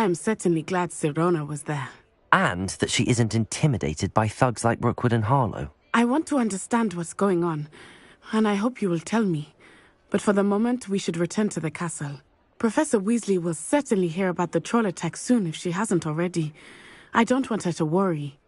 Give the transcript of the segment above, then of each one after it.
am certainly glad Sirona was there. And that she isn't intimidated by thugs like Rookwood and Harlow. I want to understand what's going on, and I hope you will tell me. But for the moment, we should return to the castle. Professor Weasley will certainly hear about the troll attack soon if she hasn't already. I don't want her to worry.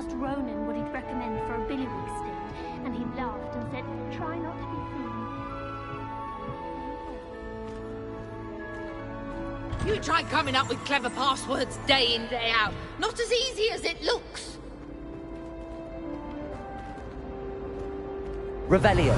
asked Ronan what he'd recommend for a billywig sting, and he laughed and said, "Try not to be seen." You try coming up with clever passwords day in, day out. Not as easy as it looks. Revelio.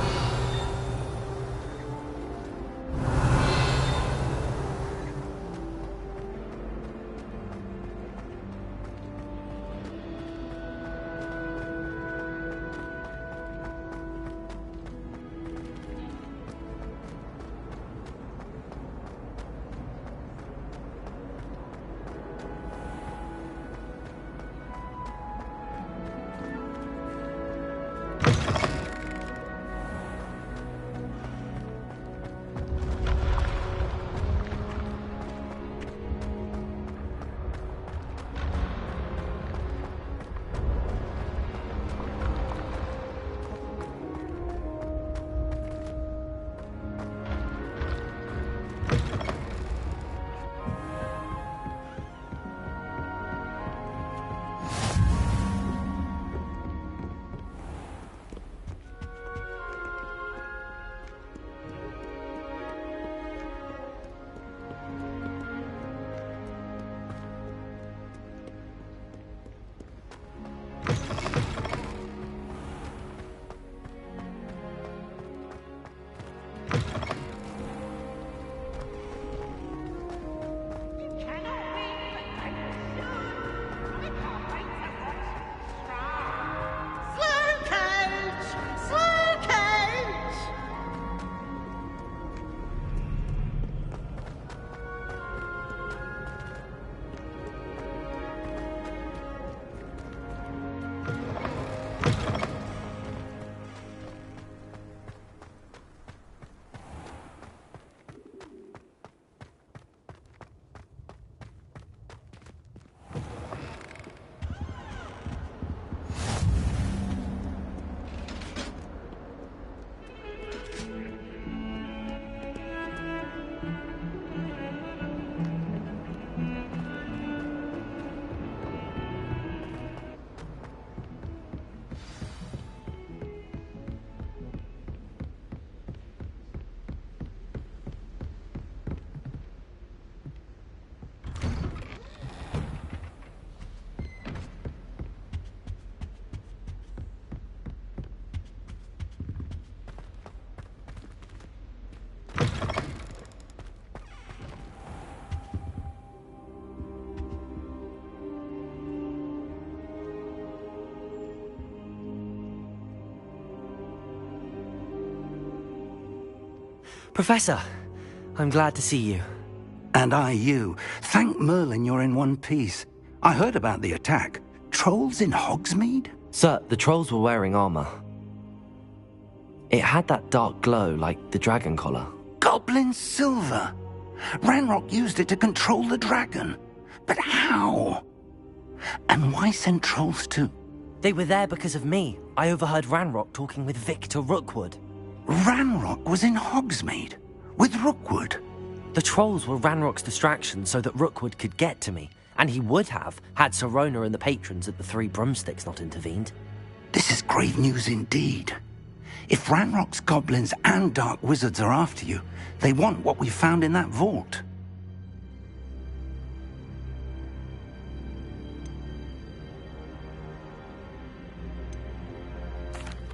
Professor, I'm glad to see you. And I you. Thank Merlin you're in one piece. I heard about the attack. Trolls in Hogsmeade? Sir, the trolls were wearing armor. It had that dark glow like the dragon collar. Goblin silver! Ranrock used it to control the dragon. But how? And why send trolls too? They were there because of me. I overheard Ranrock talking with Victor Rookwood. Ranrock was in Hogsmeade? With Rookwood? The trolls were Ranrock's distraction so that Rookwood could get to me. And he would have, had Sir Rona and the patrons at the Three Broomsticks not intervened. This is grave news indeed. If Ranrock's goblins and dark wizards are after you, they want what we found in that vault.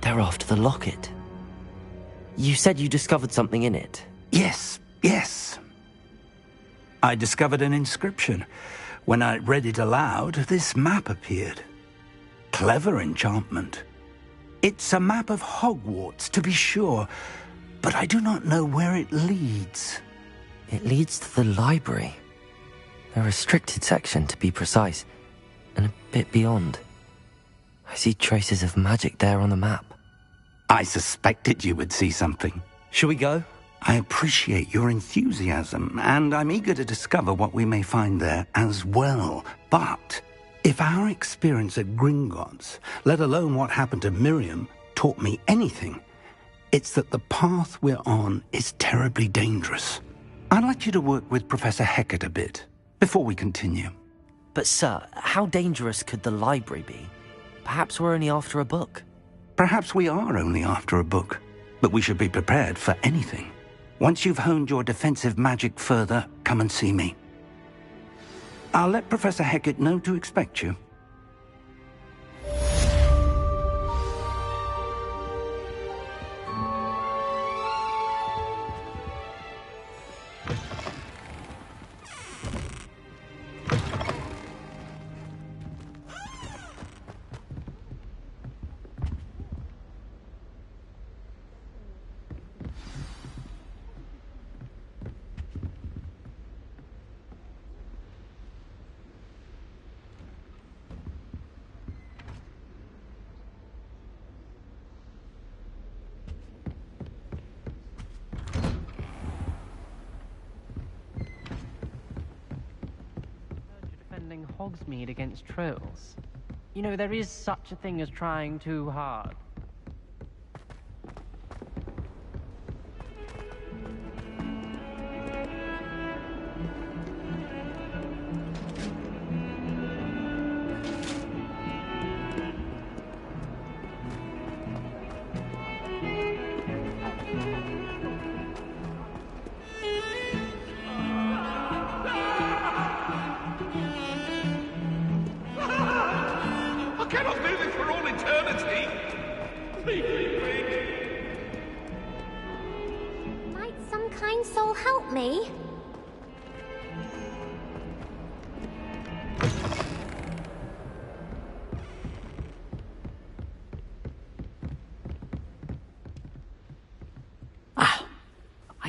They're after the locket. You said you discovered something in it. Yes. I discovered an inscription. When I read it aloud, this map appeared. Clever enchantment. It's a map of Hogwarts, to be sure, but I do not know where it leads. It leads to the library. A restricted section, to be precise, and a bit beyond. I see traces of magic there on the map. I suspected you would see something. Shall we go? I appreciate your enthusiasm, and I'm eager to discover what we may find there as well. But if our experience at Gringotts, let alone what happened to Miriam, taught me anything, it's that the path we're on is terribly dangerous. I'd like you to work with Professor Hecat a bit before we continue. But sir, how dangerous could the library be? Perhaps we're only after a book. Perhaps we are only after a book, but we should be prepared for anything. Once you've honed your defensive magic further, come and see me. I'll let Professor Hecat know to expect you. Defending Hogsmeade against trolls. You know, there is such a thing as trying too hard. I cannot do this for all eternity! Might some kind soul help me?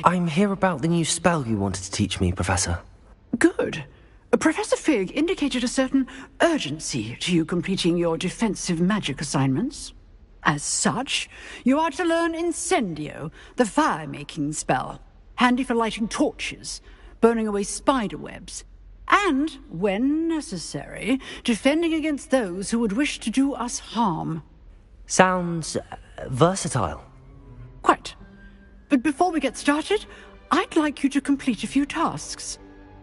I'm here about the new spell you wanted to teach me, Professor. Good. Professor Fig indicated a certain urgency to you completing your defensive magic assignments. As such, you are to learn Incendio, the fire-making spell, handy for lighting torches, burning away spider webs, and, when necessary, defending against those who would wish to do us harm. Sounds versatile. Quite. But before we get started, I'd like you to complete a few tasks.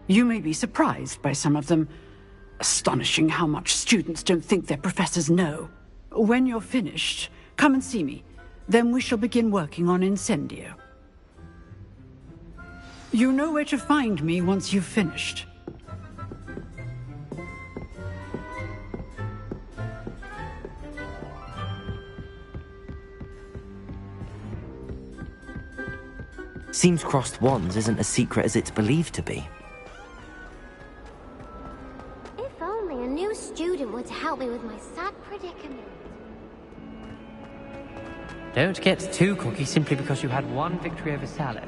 You may be surprised by some of them. Astonishing how much students don't think their professors know. When you're finished, come and see me. Then we shall begin working on Incendio. You know where to find me once you've finished. Seems crossed wands isn't as secret as it's believed to be. If only a new student were to help me with my sad predicament. Don't get too cocky simply because you had one victory over Sallow.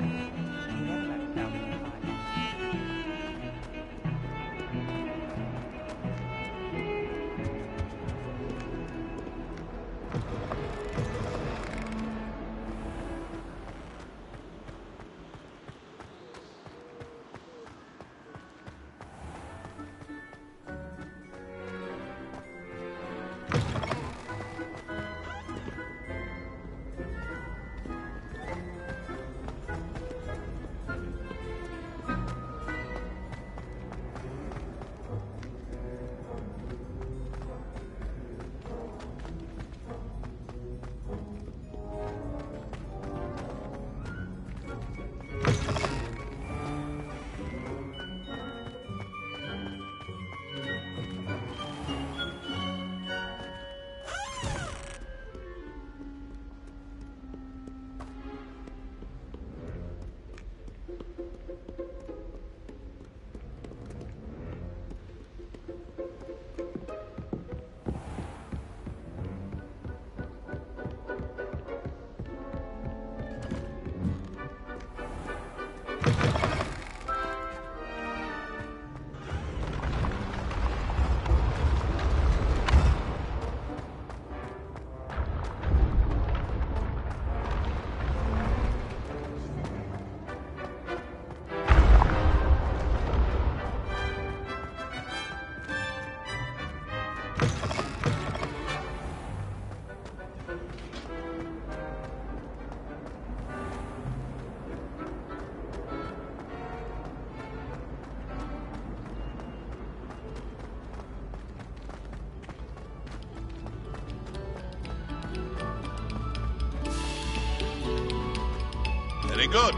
Very good.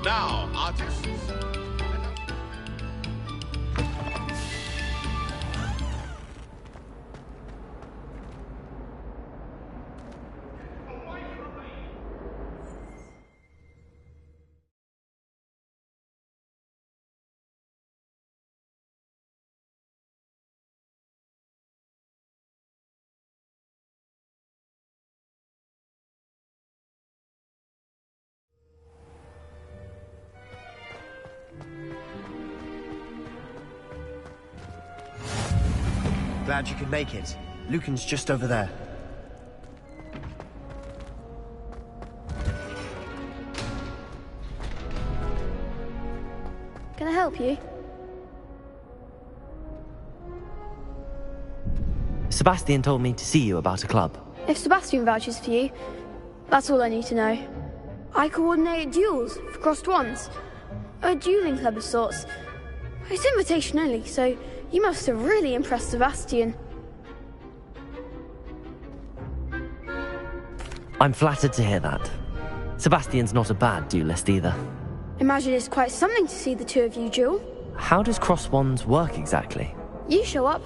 Now, artists. Glad you could make it. Lucan's just over there. Can I help you? Sebastian told me to see you about a club. If Sebastian vouches for you, that's all I need to know. I coordinate duels for crossed wands. A dueling club of sorts. It's invitation only, so you must have really impressed Sebastian. I'm flattered to hear that. Sebastian's not a bad duelist either. Imagine it's quite something to see the two of you duel. How does cross wands work exactly? You show up,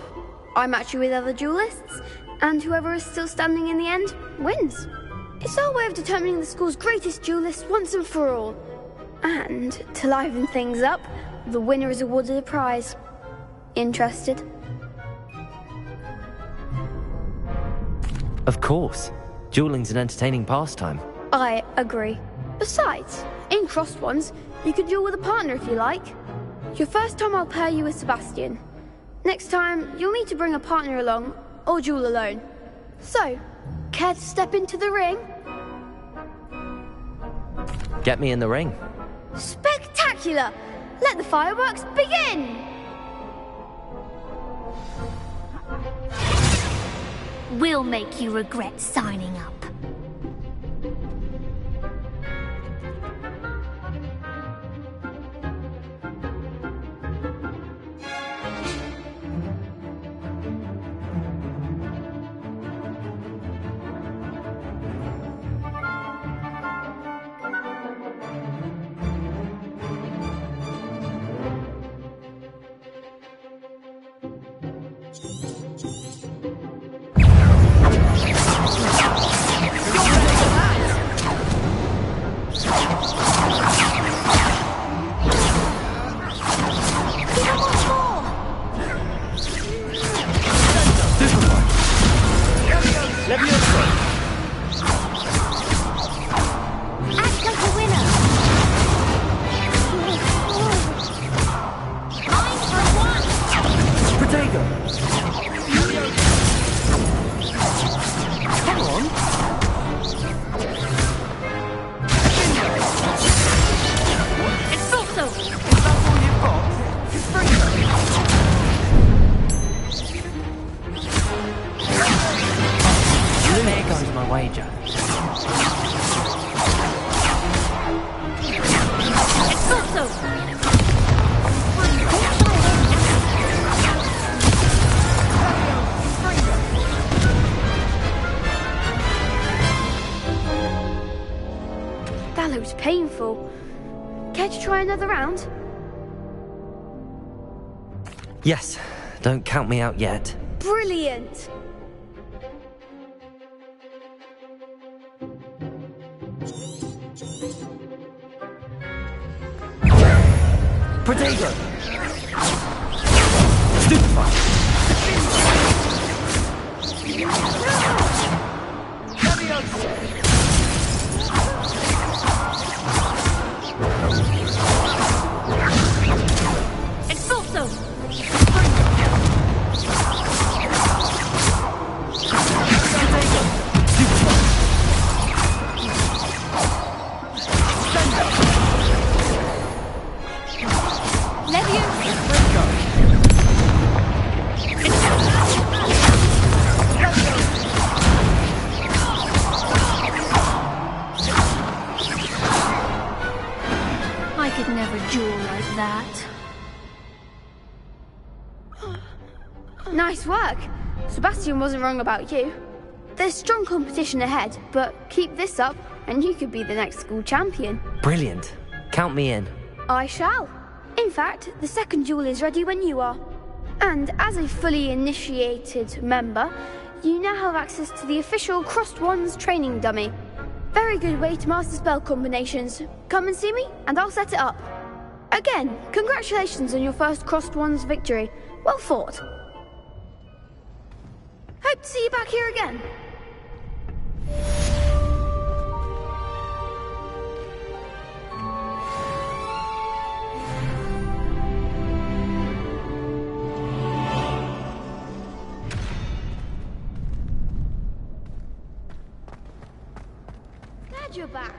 I match you with other duelists, and whoever is still standing in the end wins. It's our way of determining the school's greatest duelist once and for all. And to liven things up, the winner is awarded a prize. Interested? Of course. Dueling's an entertaining pastime. I agree. Besides, in crossed ones, you can duel with a partner if you like. Your first time I'll pair you with Sebastian. Next time, you'll need to bring a partner along, or duel alone. So, care to step into the ring? Get me in the ring. Spectacular! Let the fireworks begin! We'll make you regret signing up. That looks painful. Care to try another round? Yes, don't count me out yet. Brilliant! Protego! Stupefy! Expulso! I could never duel like that. Nice work. Sebastian wasn't wrong about you. There's strong competition ahead, but keep this up and you could be the next school champion. Brilliant. Count me in. I shall. In fact, the second duel is ready when you are. And as a fully initiated member, you now have access to the official Crossed Wands training dummy. Very good way to master spell combinations. Come and see me, and I'll set it up. Again, congratulations on your first Crossed Wands victory. Well fought. Hope to see you back here again. Glad you're back.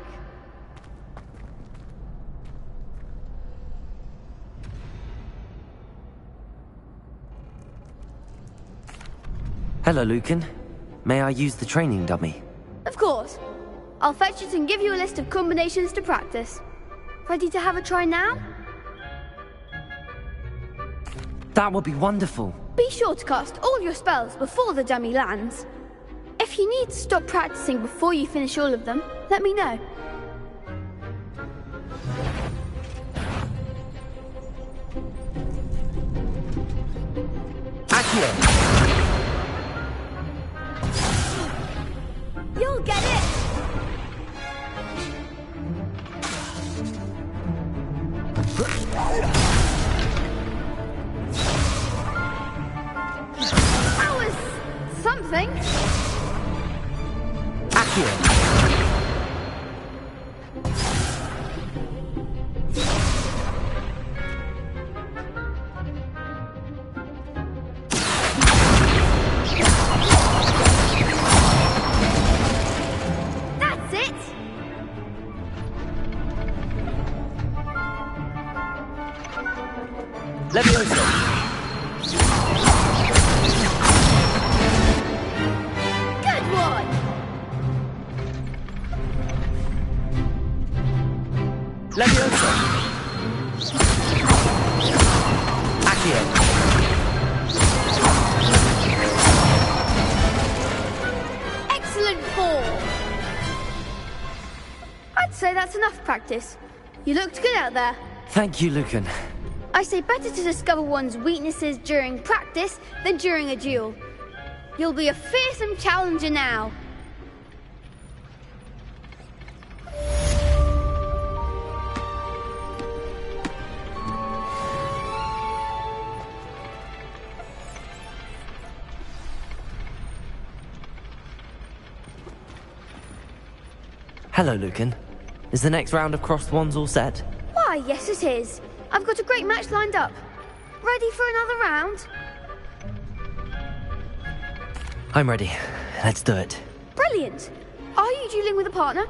Hello, Lucan. May I use the training dummy? Of course. I'll fetch it and give you a list of combinations to practice. Ready to have a try now? That would be wonderful. Be sure to cast all your spells before the dummy lands. If you need to stop practicing before you finish all of them, let me know. Accio! You'll get it! That was something. Accio! That's it! Levioso! Good one! Levioso! Accio! Excellent form! I'd say that's enough practice. You looked good out there. Thank you, Lucan. I say better to discover one's weaknesses during practice than during a duel. You'll be a fearsome challenger now. Hello, Lucan. Is the next round of Crossed Wands all set? Why, yes it is. I've got a great match lined up. Ready for another round? I'm ready. Let's do it. Brilliant. Are you dueling with a partner?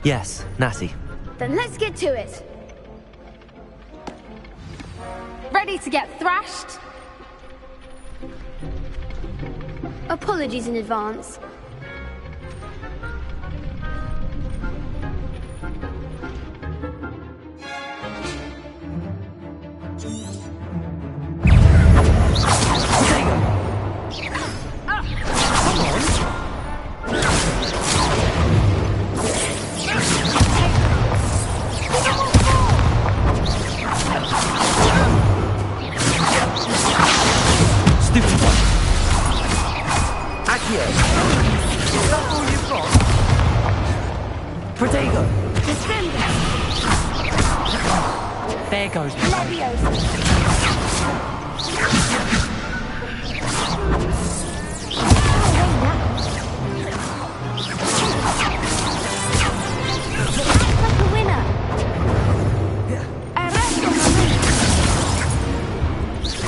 Yes, Natty. Then let's get to it. Ready to get thrashed? Apologies in advance. Stupid one. Accio! Is that all you've got? Protego! There goes Like a winner.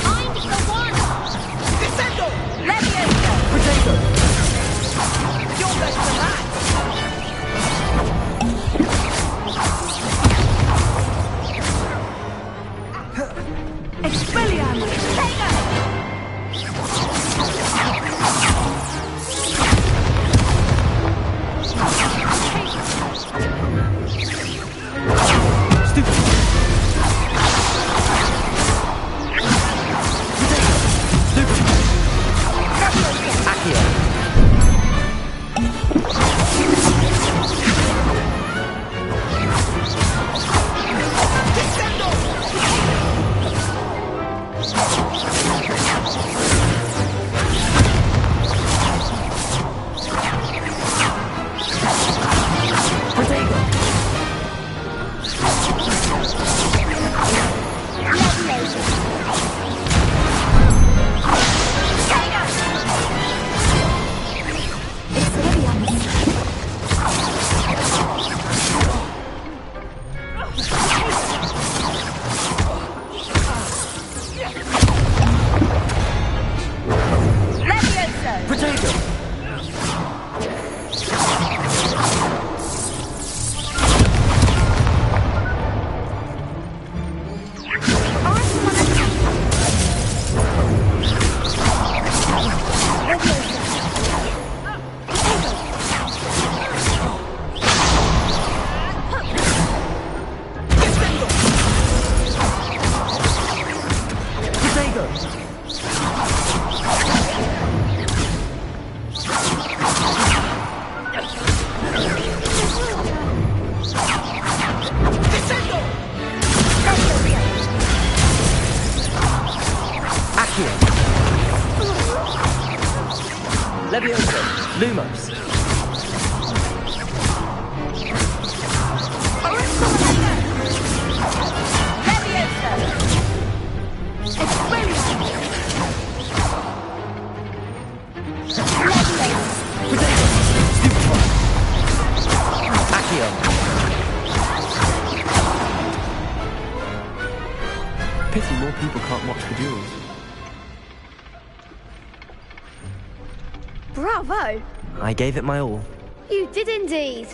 Find the one. Descendo! Protego! You're better than that! Accio. Leviosa. Lumos. Pity more people can't watch the duels. Bravo! I gave it my all. You did indeed.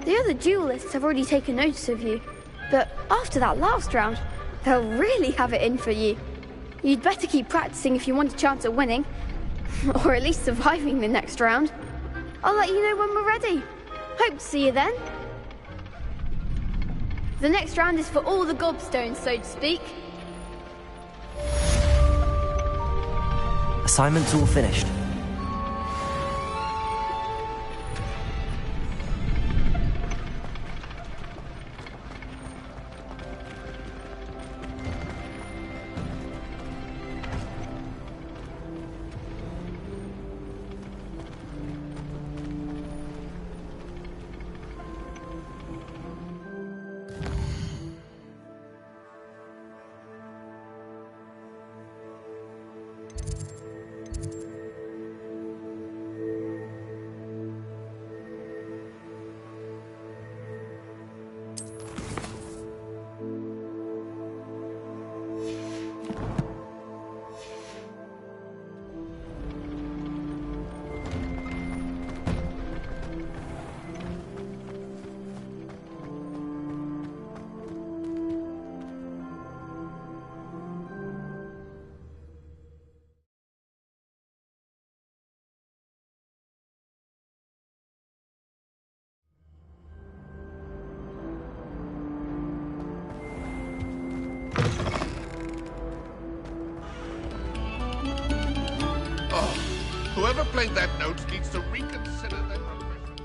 The other duelists have already taken notice of you, but after that last round, they'll really have it in for you. You'd better keep practicing if you want a chance at winning, or at least surviving the next round. I'll let you know when we're ready. Hope to see you then. The next round is for all the gobstones, so to speak. Assignment's all finished. Whoever played that note needs to reconsider their profession.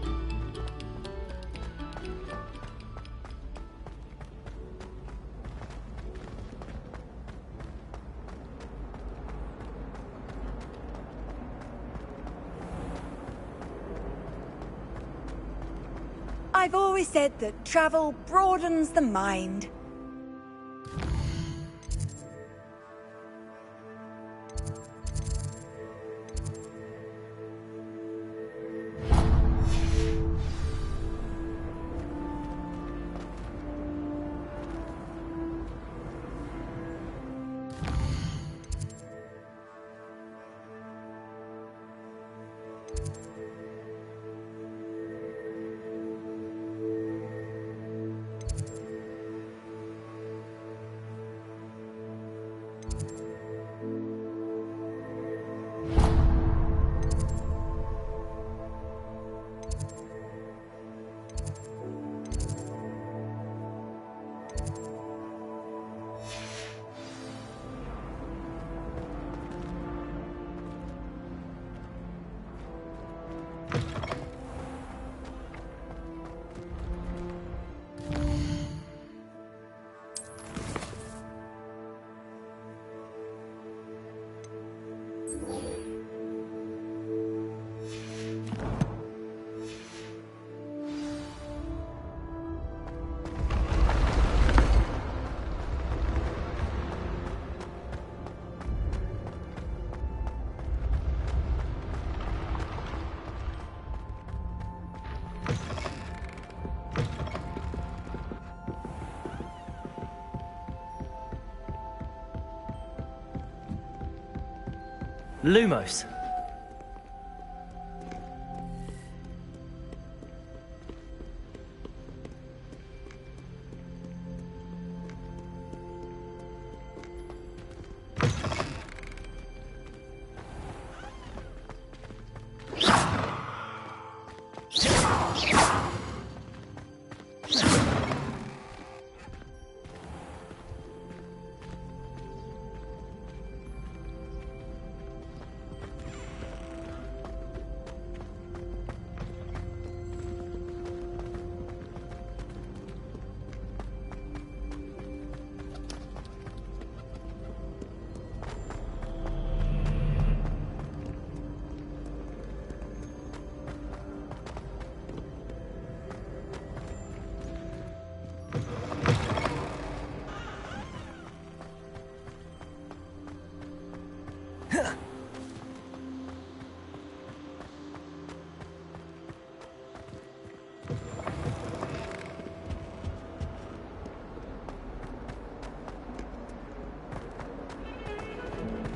I've always said that travel broadens the mind. Lumos.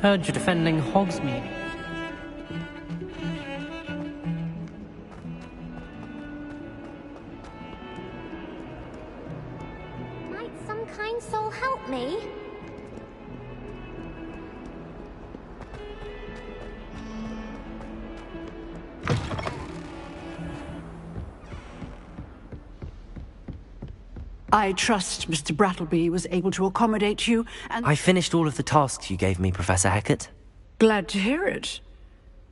Heard you're defending Hogsmeade. Might some kind soul help me? I trust Mr. Brattleby was able to accommodate you, and... I finished all of the tasks you gave me, Professor Hecat. Glad to hear it.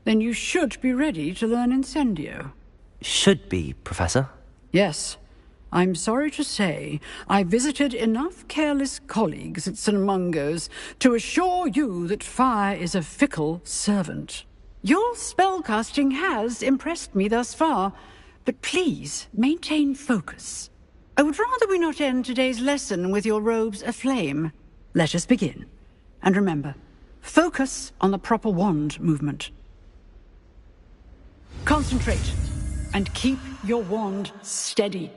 Then you should be ready to learn Incendio. Should be, Professor. Yes. I'm sorry to say, I visited enough careless colleagues at St. Mungo's to assure you that fire is a fickle servant. Your spellcasting has impressed me thus far, but please maintain focus. I would rather we not end today's lesson with your robes aflame. Let us begin. And remember, focus on the proper wand movement. Concentrate, and keep your wand steady.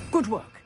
Good work.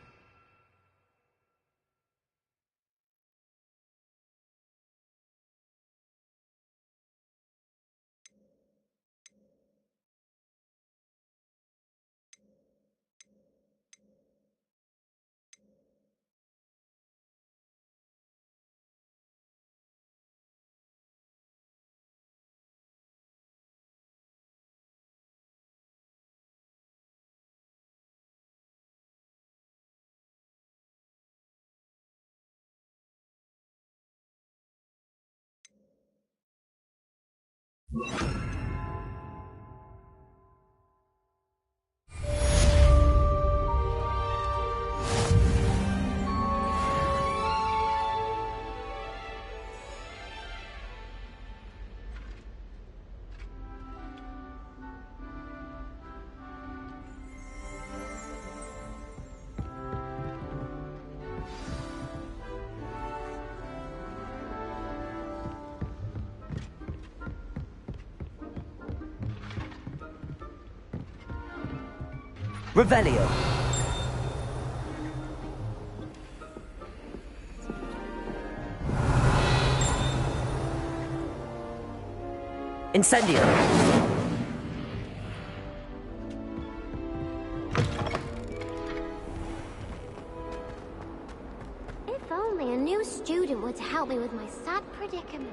Revelio. Incendio. If only a new student were to help me with my sad predicament.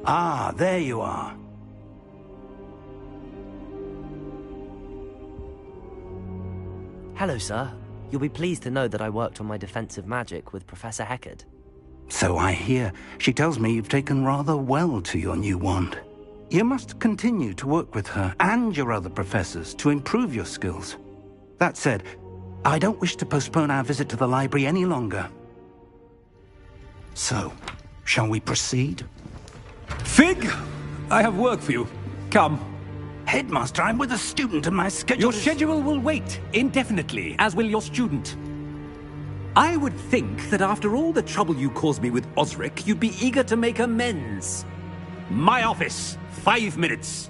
Ah, there you are. Hello, sir. You'll be pleased to know that I worked on my defensive magic with Professor Hecat. So I hear. She tells me you've taken rather well to your new wand. You must continue to work with her and your other professors to improve your skills. That said, I don't wish to postpone our visit to the library any longer. So, shall we proceed? Fig! I have work for you. Come. Headmaster, I'm with a student and my schedule Your schedule will wait indefinitely, as will your student. I would think that after all the trouble you caused me with Osric, you'd be eager to make amends. My office, 5 minutes.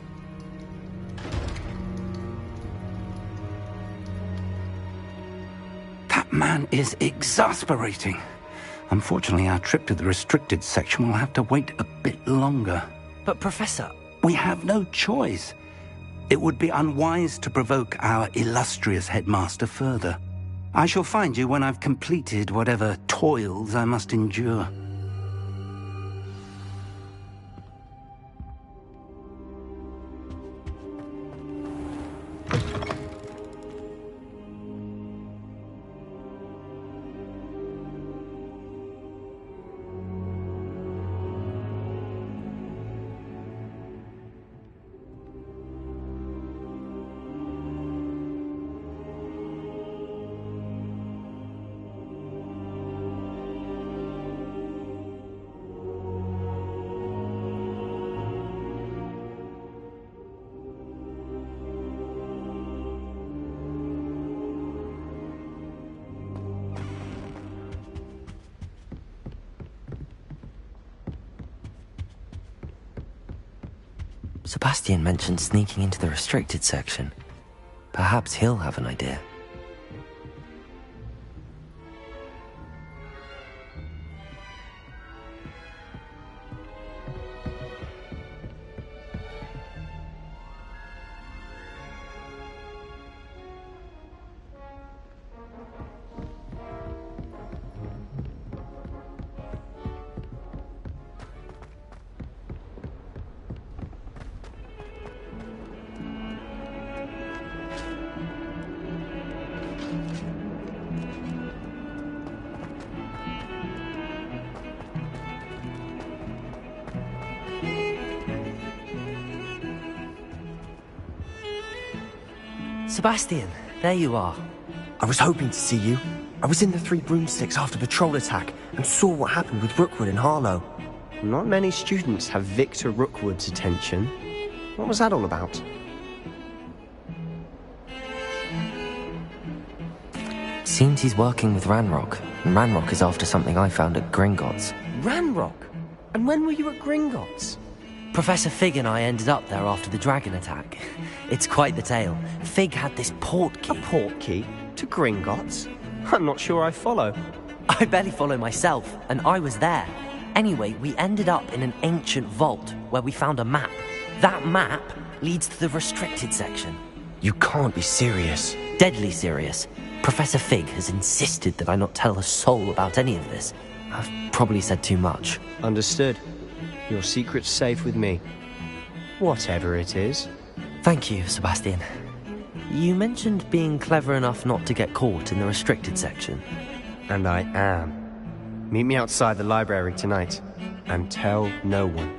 That man is exasperating. Unfortunately, our trip to the restricted section will have to wait a bit longer. But Professor... We have no choice. It would be unwise to provoke our illustrious headmaster further. I shall find you when I've completed whatever toils I must endure. Sebastian mentioned sneaking into the restricted section. Perhaps he'll have an idea. Sebastian, there you are. I was hoping to see you. I was in the Three Broomsticks after the troll attack and saw what happened with Rookwood and Harlow. Not many students have Victor Rookwood's attention. What was that all about? Seems he's working with Ranrock, and Ranrock is after something I found at Gringotts. Ranrock? And when were you at Gringotts? Professor Fig and I ended up there after the dragon attack. It's quite the tale. Fig had this port key. A port key? To Gringotts? I'm not sure I follow. I barely follow myself, and I was there. Anyway, we ended up in an ancient vault where we found a map. That map leads to the restricted section. You can't be serious. Deadly serious. Professor Fig has insisted that I not tell a soul about any of this. I've probably said too much. Understood. Your secret's safe with me. Whatever it is. Thank you, Sebastian. You mentioned being clever enough not to get caught in the restricted section. And I am. Meet me outside the library tonight, and tell no one.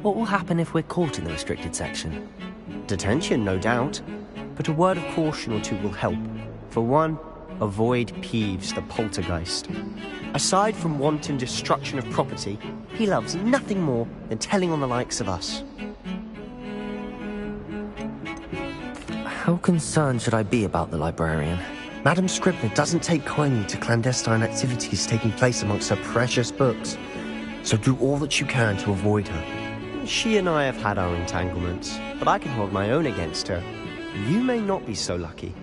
What will happen if we're caught in the restricted section? Detention, no doubt. But a word of caution or two will help. For one, avoid Peeves the poltergeist. Aside from wanton destruction of property, he loves nothing more than telling on the likes of us. How concerned should I be about the librarian? Madam Scribner doesn't take kindly to clandestine activities taking place amongst her precious books. So do all that you can to avoid her. She and I have had our entanglements, but I can hold my own against her. You may not be so lucky.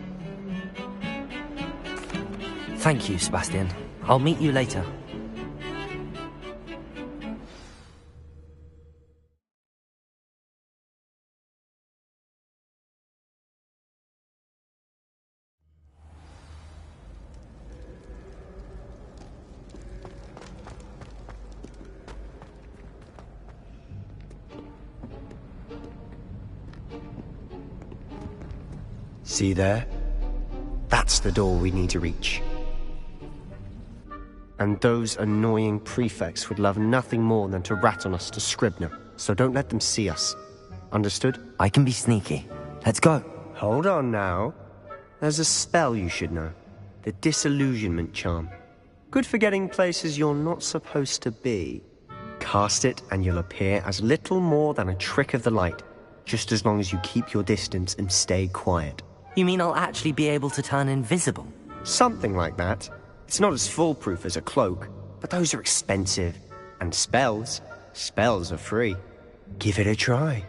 Thank you, Sebastian. I'll meet you later. See there? That's the door we need to reach. And those annoying prefects would love nothing more than to rat on us to Scribner, so don't let them see us. Understood? I can be sneaky. Let's go. Hold on now. There's a spell you should know. The Disillusionment Charm. Good for getting places you're not supposed to be. Cast it and you'll appear as little more than a trick of the light, just as long as you keep your distance and stay quiet. You mean I'll actually be able to turn invisible? Something like that. It's not as foolproof as a cloak, but those are expensive. And spells are free. Give it a try.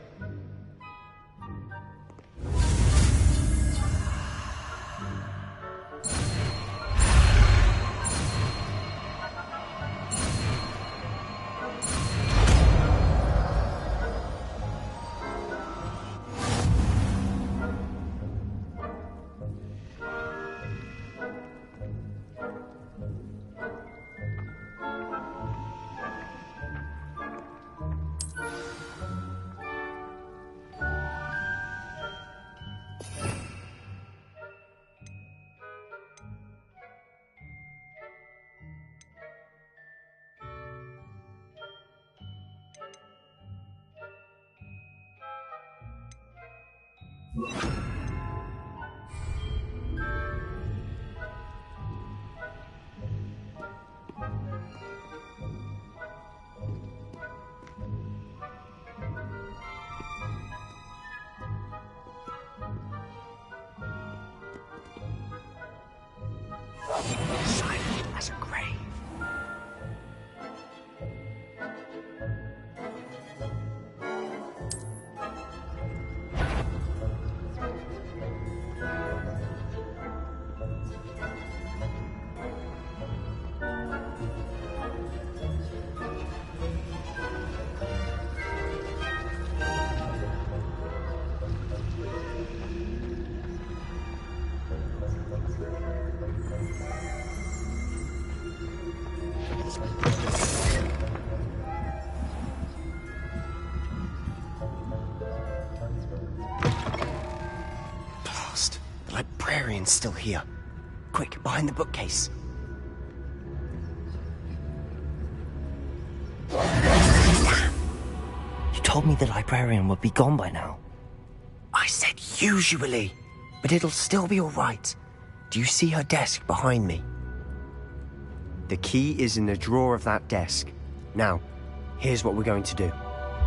Blast. The librarian's still here. Quick, behind the bookcase. Damn! You told me the librarian would be gone by now. I said usually, but it'll still be all right. Do you see her desk behind me? The key is in the drawer of that desk. Now, here's what we're going to do.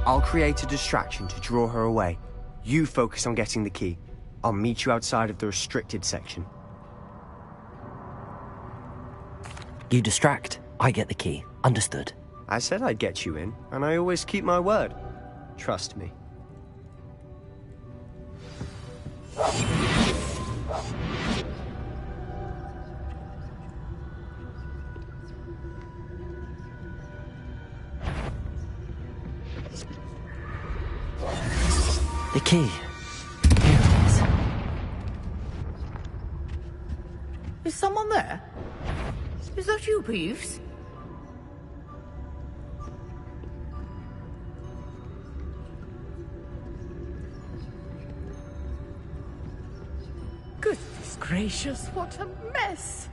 I'll create a distraction to draw her away. You focus on getting the key. I'll meet you outside of the restricted section. You distract, I get the key. Understood. I said I'd get you in, and I always keep my word. Trust me. The key. Here it is. Is someone there? Is that you, Peeves? Goodness gracious, what a mess!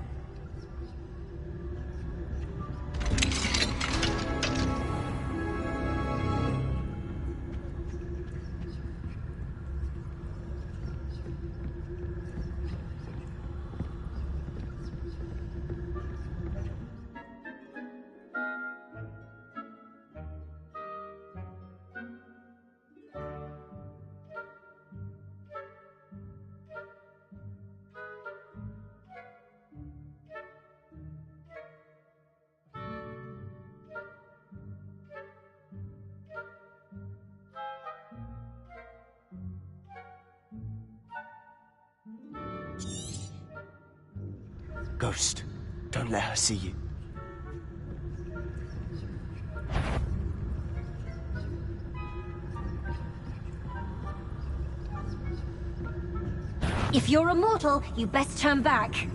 Ghost, don't let her see you. If you're immortal, you best turn back.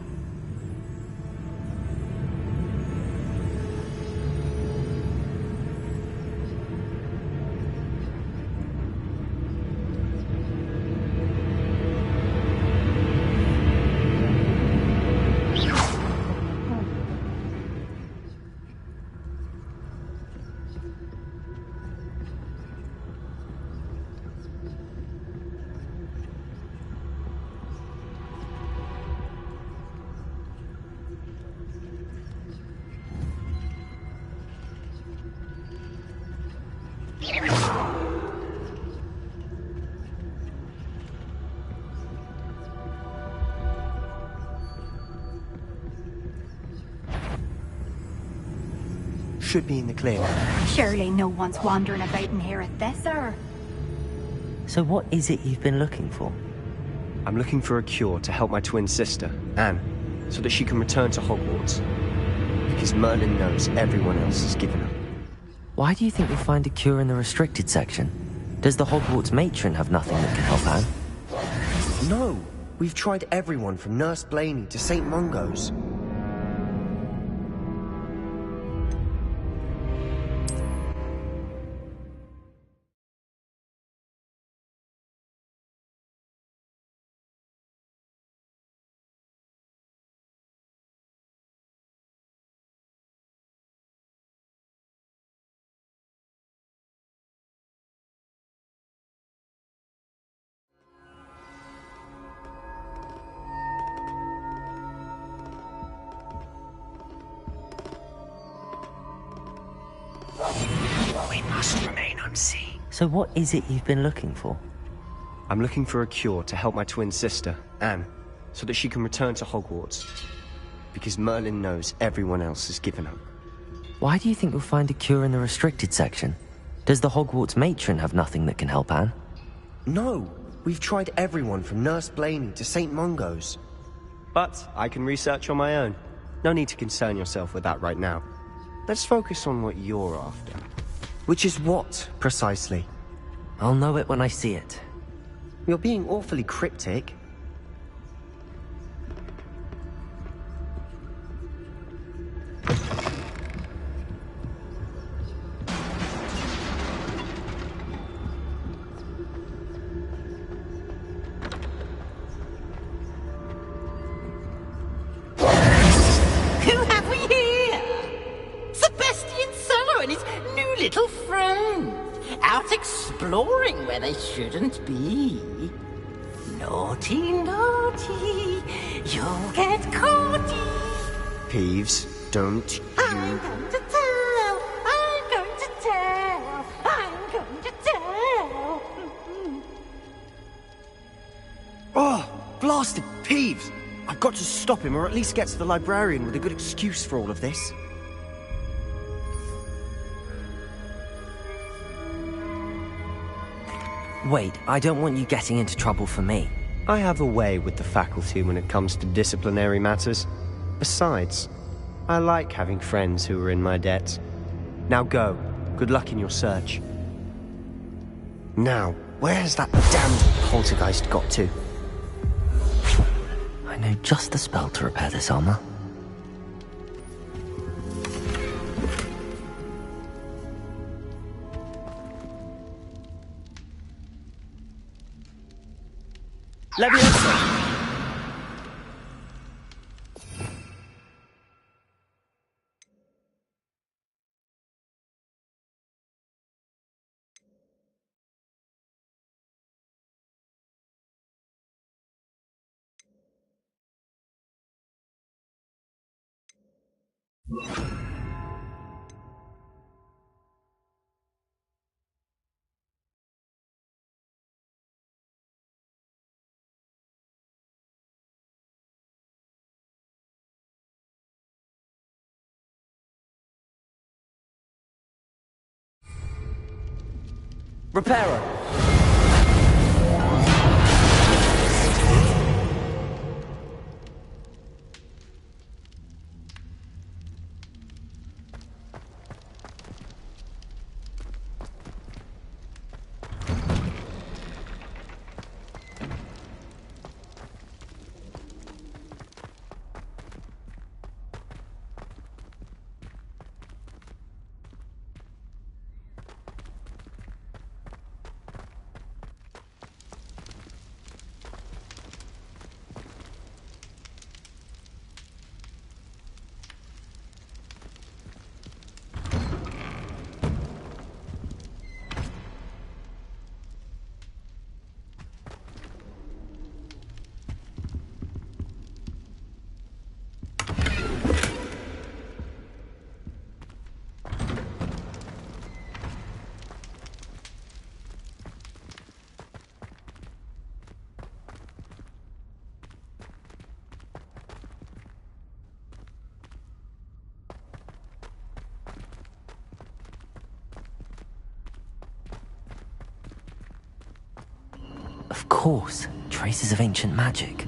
Should be in the clear. Surely no one's wandering about in here at this hour. So what is it you've been looking for? I'm looking for a cure to help my twin sister, Anne, so that she can return to Hogwarts. Because Merlin knows everyone else has given up. Why do you think you'll find a cure in the restricted section? Does the Hogwarts matron have nothing that can help Anne? No! We've tried everyone from Nurse Blaney to St. Mungo's. We must remain unseen. So what is it you've been looking for? I'm looking for a cure to help my twin sister, Anne, so that she can return to Hogwarts. Because Merlin knows everyone else has given up. Why do you think you'll find a cure in the restricted section? Does the Hogwarts matron have nothing that can help Anne? No! We've tried everyone from Nurse Blaney to St. Mungo's. But I can research on my own. No need to concern yourself with that right now. Let's focus on what you're after. Which is what, precisely? I'll know it when I see it. You're being awfully cryptic. little friend, out exploring where they shouldn't be. Naughty, naughty, you'll get caughty. Peeves, don't you... I'm going to tell, I'm going to tell, I'm going to tell. Oh, blasted Peeves! I've got to stop him, or at least get to the librarian with a good excuse for all of this. Wait, I don't want you getting into trouble for me. I have a way with the faculty when it comes to disciplinary matters. Besides, I like having friends who are in my debt. Now go. Good luck in your search. Now, where's that damned poltergeist got to? I know just the spell to repair this armor. Leviosa! Reparo! Of course, traces of ancient magic.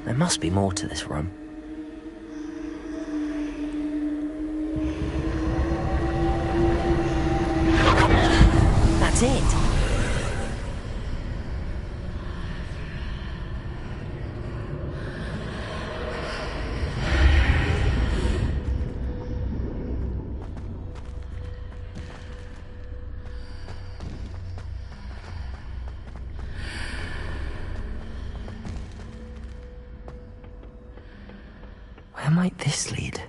There must be more to this room. That's it! Where might this lead?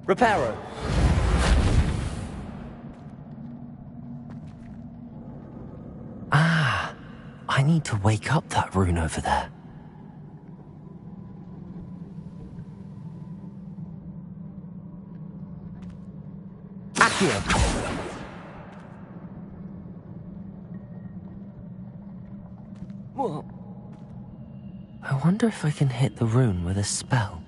Reparo! Ah, I need to wake up that rune over there. Accio! What? I wonder if I can hit the rune with a spell.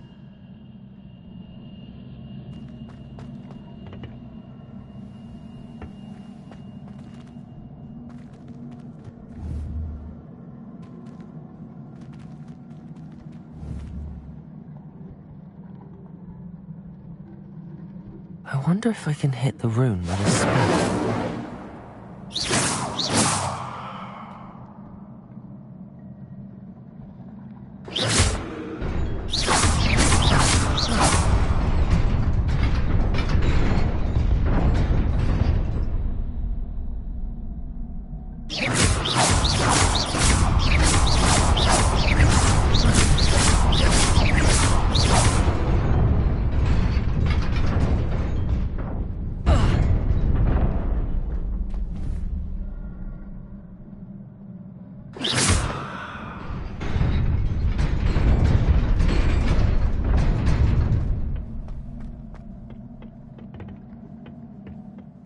I wonder if I can hit the rune with a spell.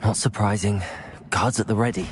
Not surprising. Guards at the ready.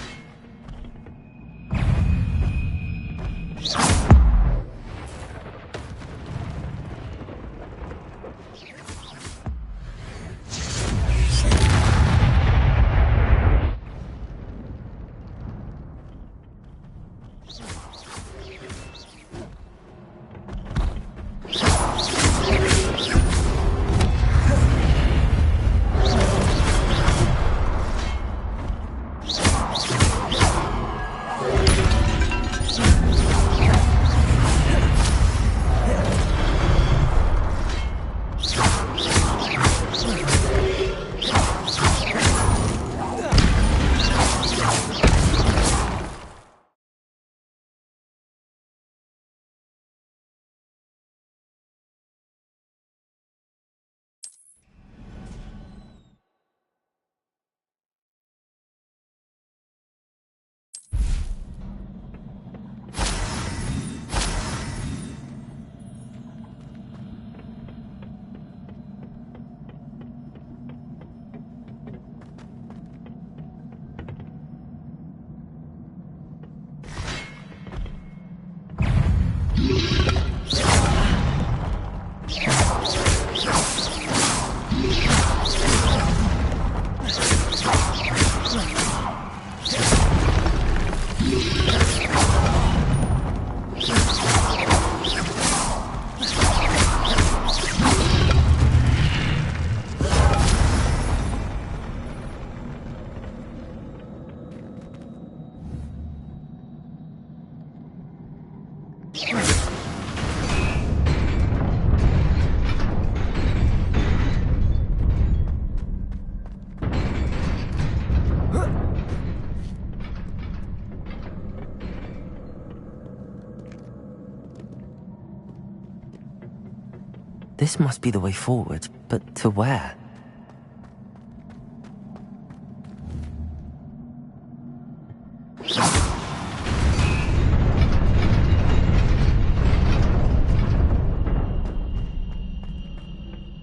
This must be the way forward, but to where?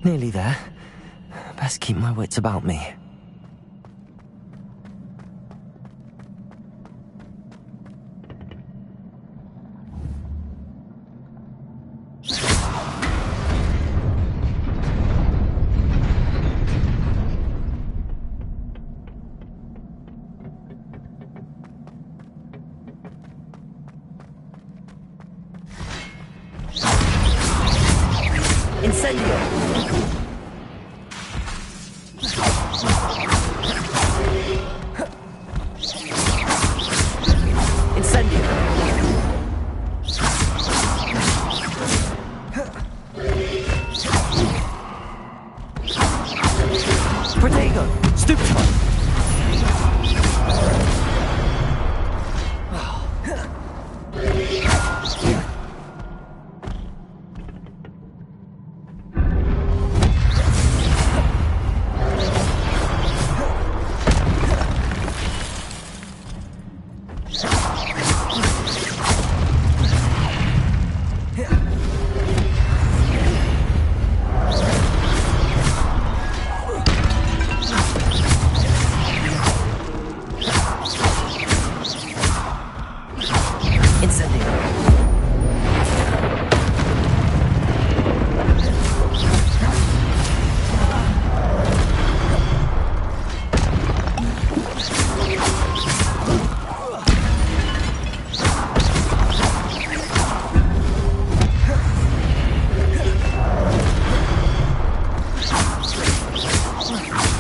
Nearly there. Best keep my wits about me.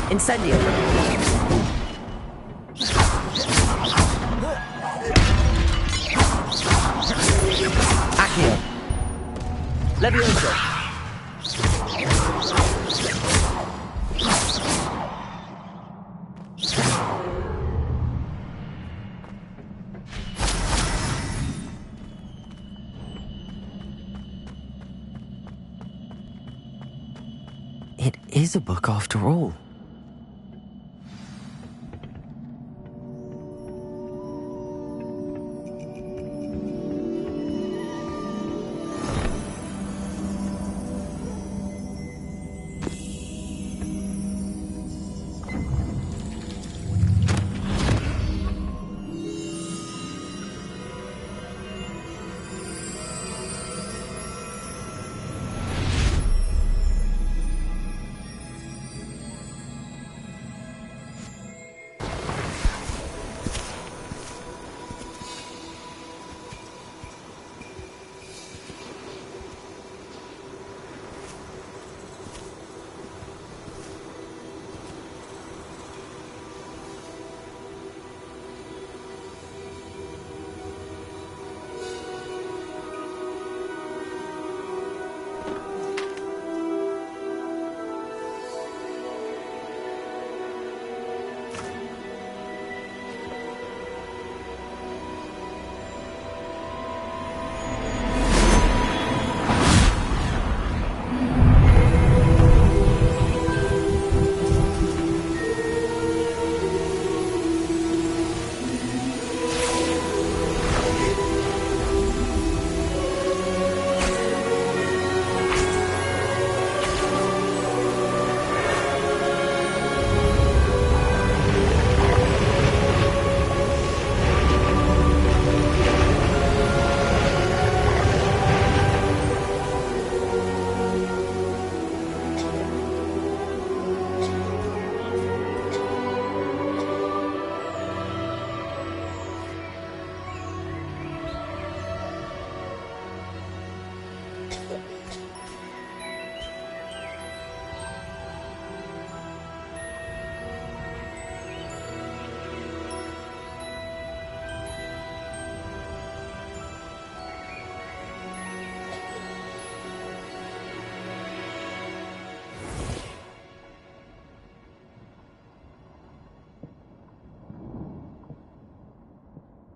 Incendio. Accio. Levioso. It is a book after all.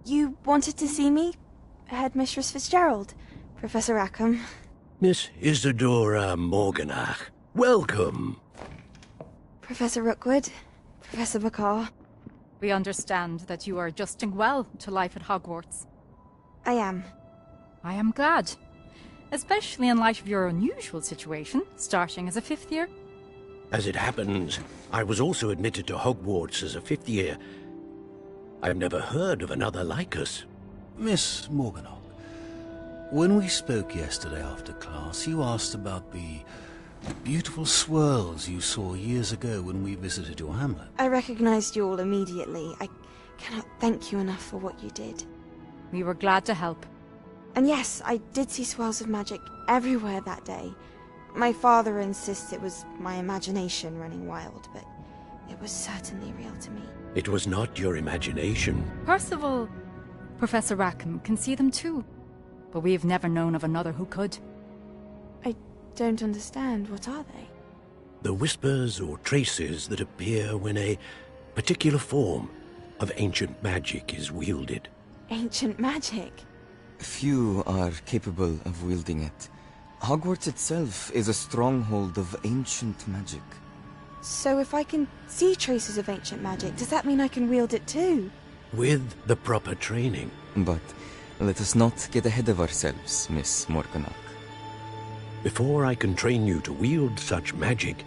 You wanted to see me? Headmistress Fitzgerald, Professor Rackham. Miss Isadora Morganach, welcome. Professor Rookwood, Professor Bakar. We understand that you are adjusting well to life at Hogwarts. I am. I am glad. Especially in light of your unusual situation, starting as a 5th year. As it happens, I was also admitted to Hogwarts as a 5th year. I've never heard of another like us. Miss Morganach, when we spoke yesterday after class, you asked about the beautiful swirls you saw years ago when we visited your hamlet. I recognized you all immediately. I cannot thank you enough for what you did. We were glad to help. And yes, I did see swirls of magic everywhere that day. My father insists it was my imagination running wild, but it was certainly real to me. It was not your imagination. Percival, Professor Rackham can see them too. But we've never known of another who could. I don't understand. What are they? The whispers or traces that appear when a particular form of ancient magic is wielded. Ancient magic? Few are capable of wielding it. Hogwarts itself is a stronghold of ancient magic. So if I can see traces of ancient magic, does that mean I can wield it too? With the proper training. But let us not get ahead of ourselves, Miss Morganach. Before I can train you to wield such magic,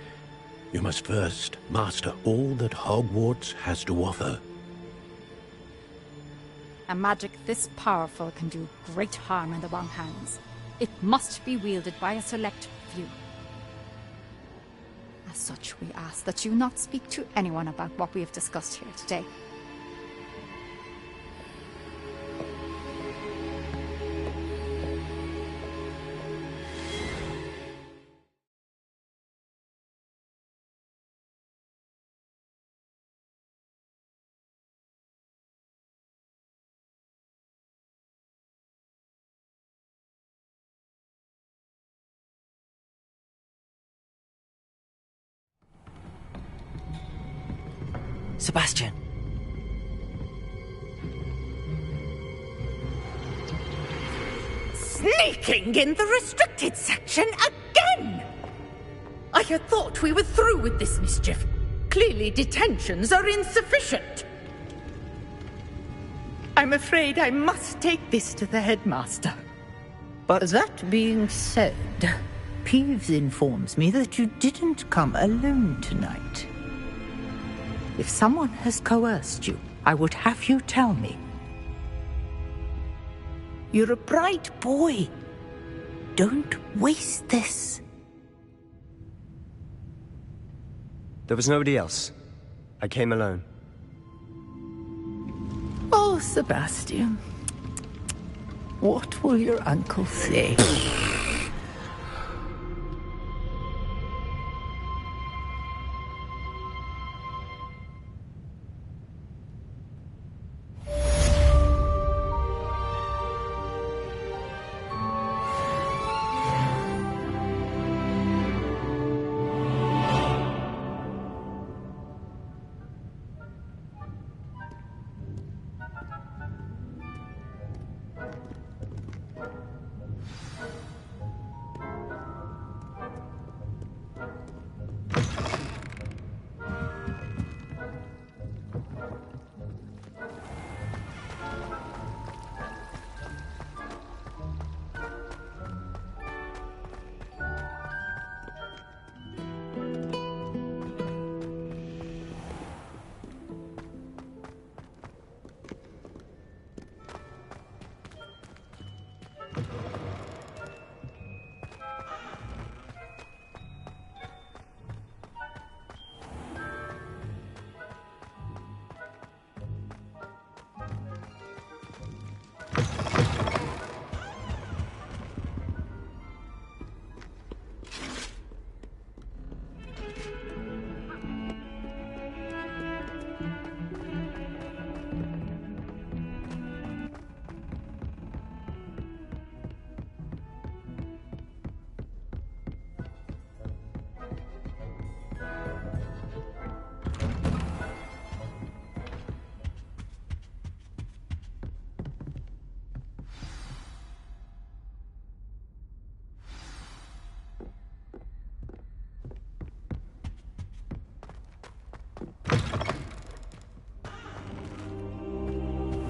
you must first master all that Hogwarts has to offer. A magic this powerful can do great harm in the wrong hands. It must be wielded by a select few. As such, we ask that you not speak to anyone about what we have discussed here today. Sebastian. Sneaking in the restricted section again! I had thought we were through with this mischief. Clearly detentions are insufficient. I'm afraid I must take this to the headmaster. But that being said, Peeves informs me that you didn't come alone tonight. If someone has coerced you, I would have you tell me. You're a bright boy. Don't waste this. There was nobody else. I came alone. Oh, Sebastian. What will your uncle say?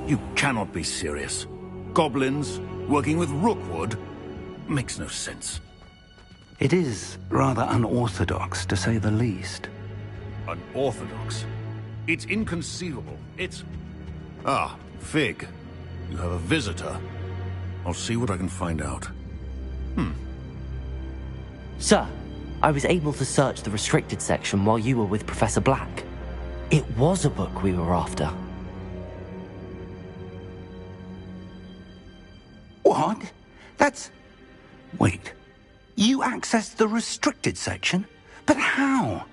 You cannot be serious. Goblins working with Rookwood makes no sense. It is rather unorthodox, to say the least. Unorthodox? It's inconceivable. It's... Ah, Fig. You have a visitor. I'll see what I can find out. Sir, I was able to search the restricted section while you were with Professor Black. It was a book we were after. What? That's... Wait. You accessed the restricted section? But how?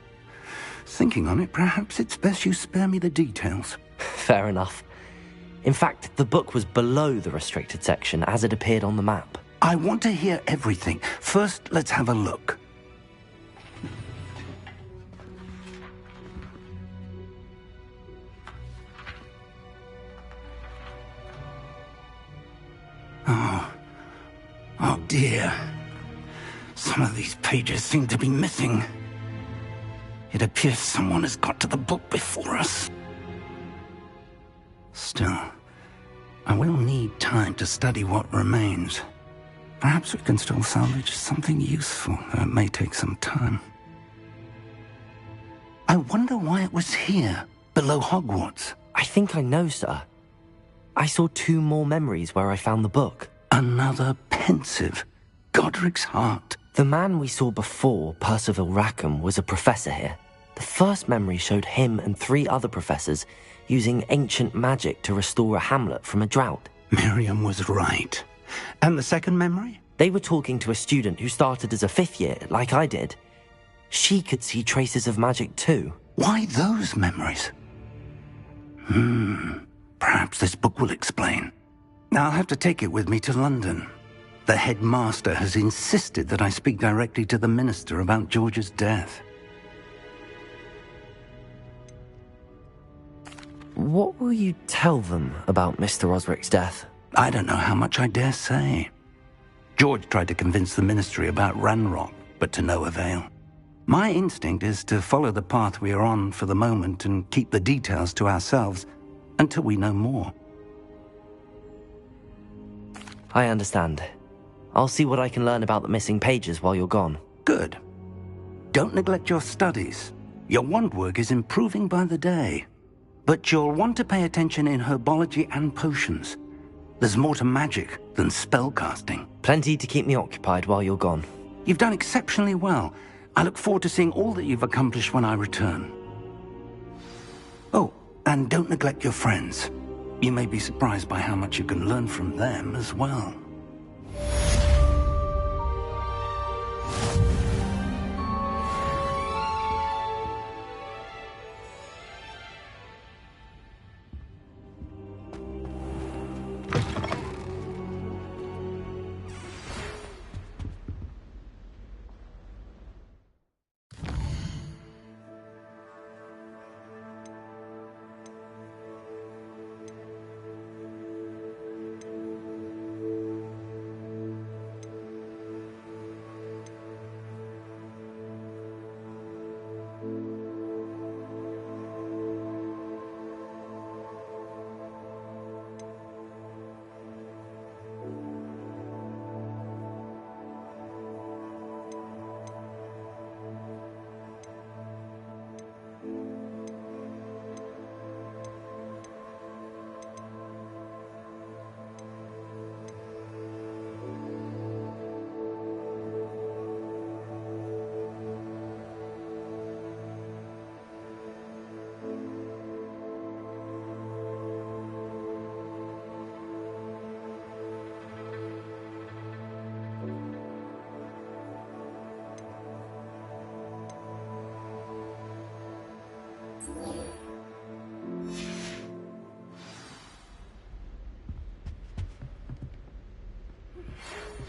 Thinking on it, perhaps it's best you spare me the details. Fair enough. In fact, the book was below the restricted section as it appeared on the map. I want to hear everything. First, let's have a look. Oh dear. Some of these pages seem to be missing. It appears someone has got to the book before us. Still, I will need time to study what remains. Perhaps we can still salvage something useful, though it may take some time. I wonder why it was here, below Hogwarts. I think I know, sir. I saw 2 more memories where I found the book. Another pensive. Godric's heart. The man we saw before, Percival Rackham, was a professor here. The first memory showed him and 3 other professors using ancient magic to restore a hamlet from a drought. Miriam was right. And the second memory? They were talking to a student who started as a 5th year, like I did. She could see traces of magic too. Why those memories? Perhaps this book will explain. I'll have to take it with me to London. The headmaster has insisted that I speak directly to the minister about George's death. What will you tell them about Mr. Osric's death? I don't know how much I dare say. George tried to convince the ministry about Ranrock, but to no avail. My instinct is to follow the path we are on for the moment and keep the details to ourselves until we know more. I understand. I'll see what I can learn about the missing pages while you're gone. Good. Don't neglect your studies. Your wand work is improving by the day. But you'll want to pay attention in herbology and potions. There's more to magic than spellcasting. Plenty to keep me occupied while you're gone. You've done exceptionally well. I look forward to seeing all that you've accomplished when I return. Oh, and don't neglect your friends. You may be surprised by how much you can learn from them as well.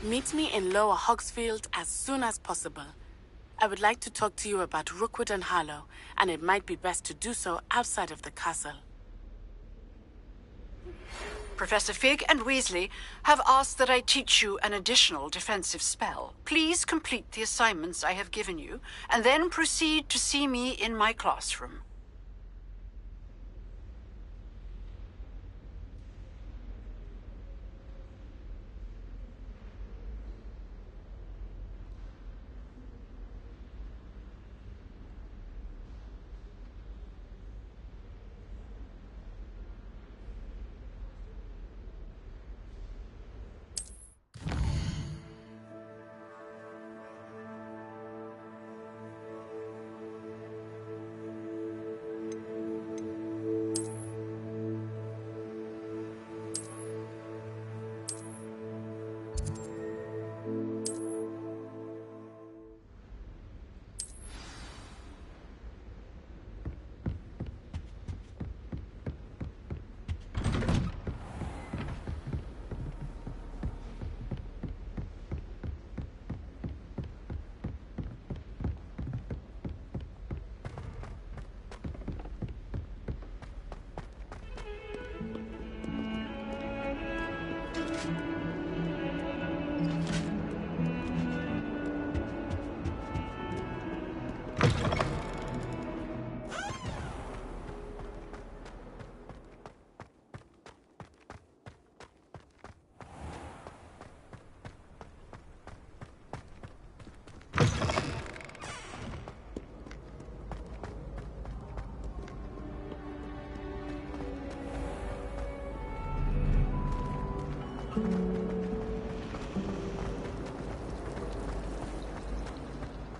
Meet me in Lower Hogsfield as soon as possible. I would like to talk to you about Rookwood and Harlow, and it might be best to do so outside of the castle. Professor Fig and Weasley have asked that I teach you an additional defensive spell. Please complete the assignments I have given you, and then proceed to see me in my classroom.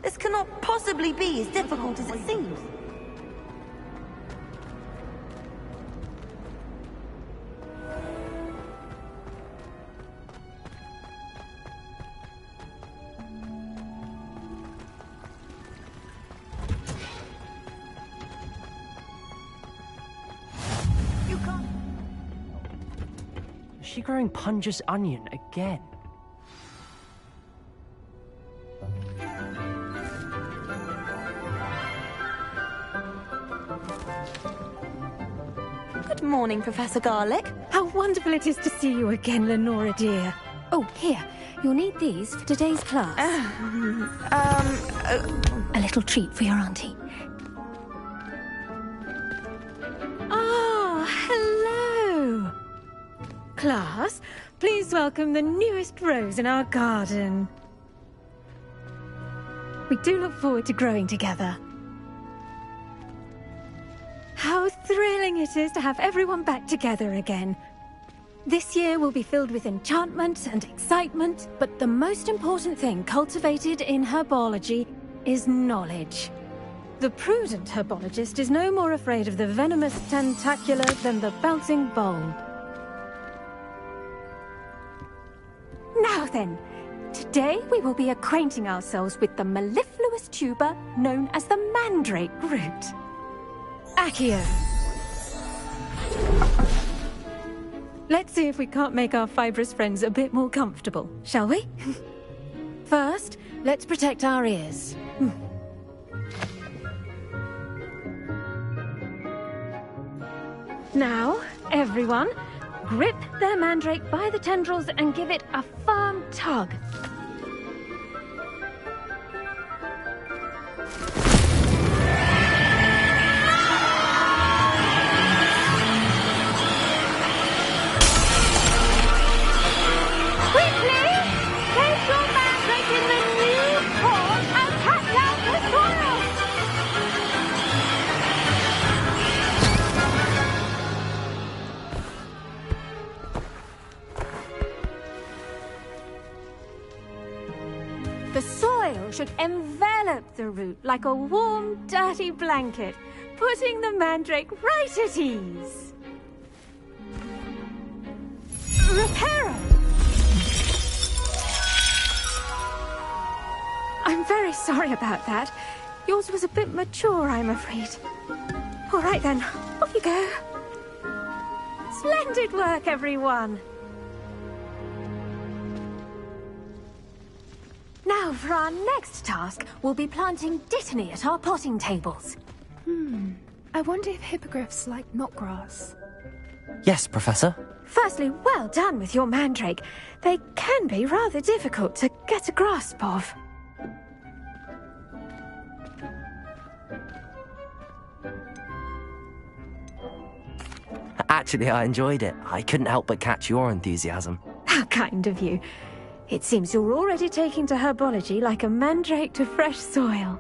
This cannot possibly be as difficult as it seems. Is she growing Punja's onion again? Good morning, Professor Garlick. How wonderful it is to see you again, Lenora dear. Oh, here. You'll need these for today's class. A little treat for your auntie. Ah, hello. Class, please welcome the newest rose in our garden. We do look forward to growing together. How thrilling it is to have everyone back together again. This year will be filled with enchantment and excitement, but the most important thing cultivated in herbology is knowledge. The prudent herbologist is no more afraid of the venomous tentacula than the bouncing bulb. Now then, today we will be acquainting ourselves with the mellifluous tuber known as the mandrake root. Accio. Let's see if we can't make our fibrous friends a bit more comfortable, shall we? First, let's protect our ears. Now, everyone, grip their mandrake by the tendrils and give it a firm tug. Should envelop the root like a warm, dirty blanket, putting the mandrake right at ease. Reparo! I'm very sorry about that. Yours was a bit mature, I'm afraid. All right then, off you go. Splendid work, everyone. Now, for our next task, we'll be planting dittany at our potting tables. I wonder if hippogriffs like knotgrass. Yes, Professor. Firstly, well done with your mandrake. They can be rather difficult to get a grasp of. Actually, I enjoyed it. I couldn't help but catch your enthusiasm. How kind of you. It seems you're already taking to herbology like a mandrake to fresh soil.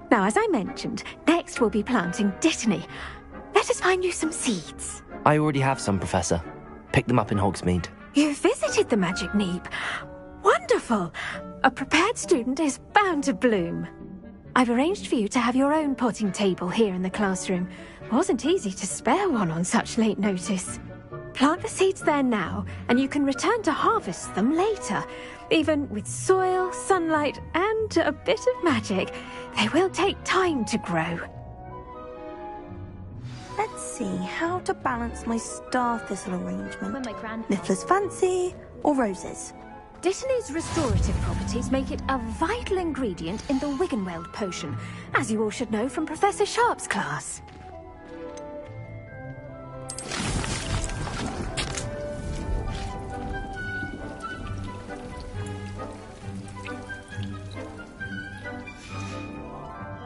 Now, as I mentioned, next we'll be planting dittany. Let us find you some seeds. I already have some, Professor. Pick them up in Hogsmeade. You visited the Magic Neep. Wonderful! A prepared student is bound to bloom. I've arranged for you to have your own potting table here in the classroom. Wasn't easy to spare one on such late notice. Plant the seeds there now, and you can return to harvest them later. Even with soil, sunlight, and a bit of magic, they will take time to grow. Let's see how to balance my star thistle arrangement. Niffler's fancy or roses? Dittany's restorative properties make it a vital ingredient in the Wiggenweld potion, as you all should know from Professor Sharp's class.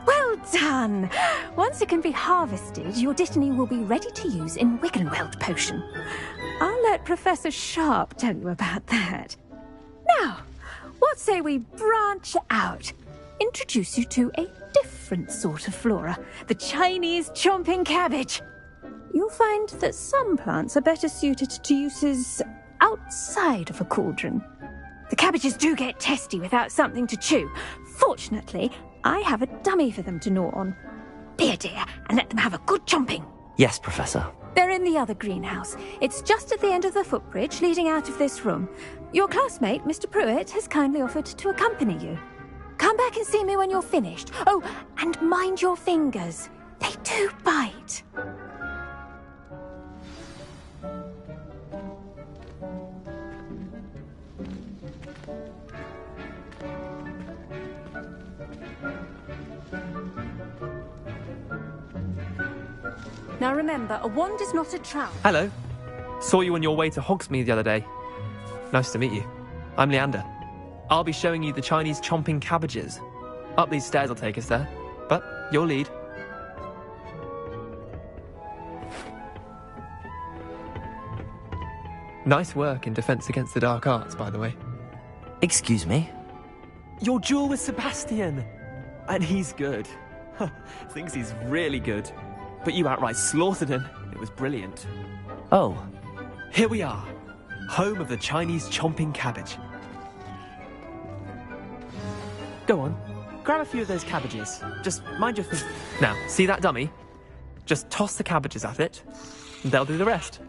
Well done! Once it can be harvested, your dittany will be ready to use in Wiggenweld potion. I'll let Professor Sharp tell you about that. Now, what say we branch out? Introduce you to a different sort of flora, the Chinese chomping cabbage. You'll find that some plants are better suited to uses outside of a cauldron. The cabbages do get testy without something to chew. Fortunately, I have a dummy for them to gnaw on. Be a dear and let them have a good chomping. Yes, Professor. They're in the other greenhouse. It's just at the end of the footbridge leading out of this room. Your classmate, Mr. Pruitt, has kindly offered to accompany you. Come back and see me when you're finished. Oh, and mind your fingers. They do bite. Now remember, a wand is not a trowel. Hello. Saw you on your way to Hogsmeade the other day. Nice to meet you. I'm Leander. I'll be showing you the Chinese chomping cabbages. Up these stairs will take us there, but you'll lead. Nice work in Defense Against the Dark Arts, by the way. Excuse me? Your duel with Sebastian! And he's good. Thinks he's really good. But you outright slaughtered him. It was brilliant. Oh. Here we are. Home of the Chinese chomping cabbage. Go on. Grab a few of those cabbages. Just mind your thing. Now, see that dummy? Just toss the cabbages at it, and they'll do the rest.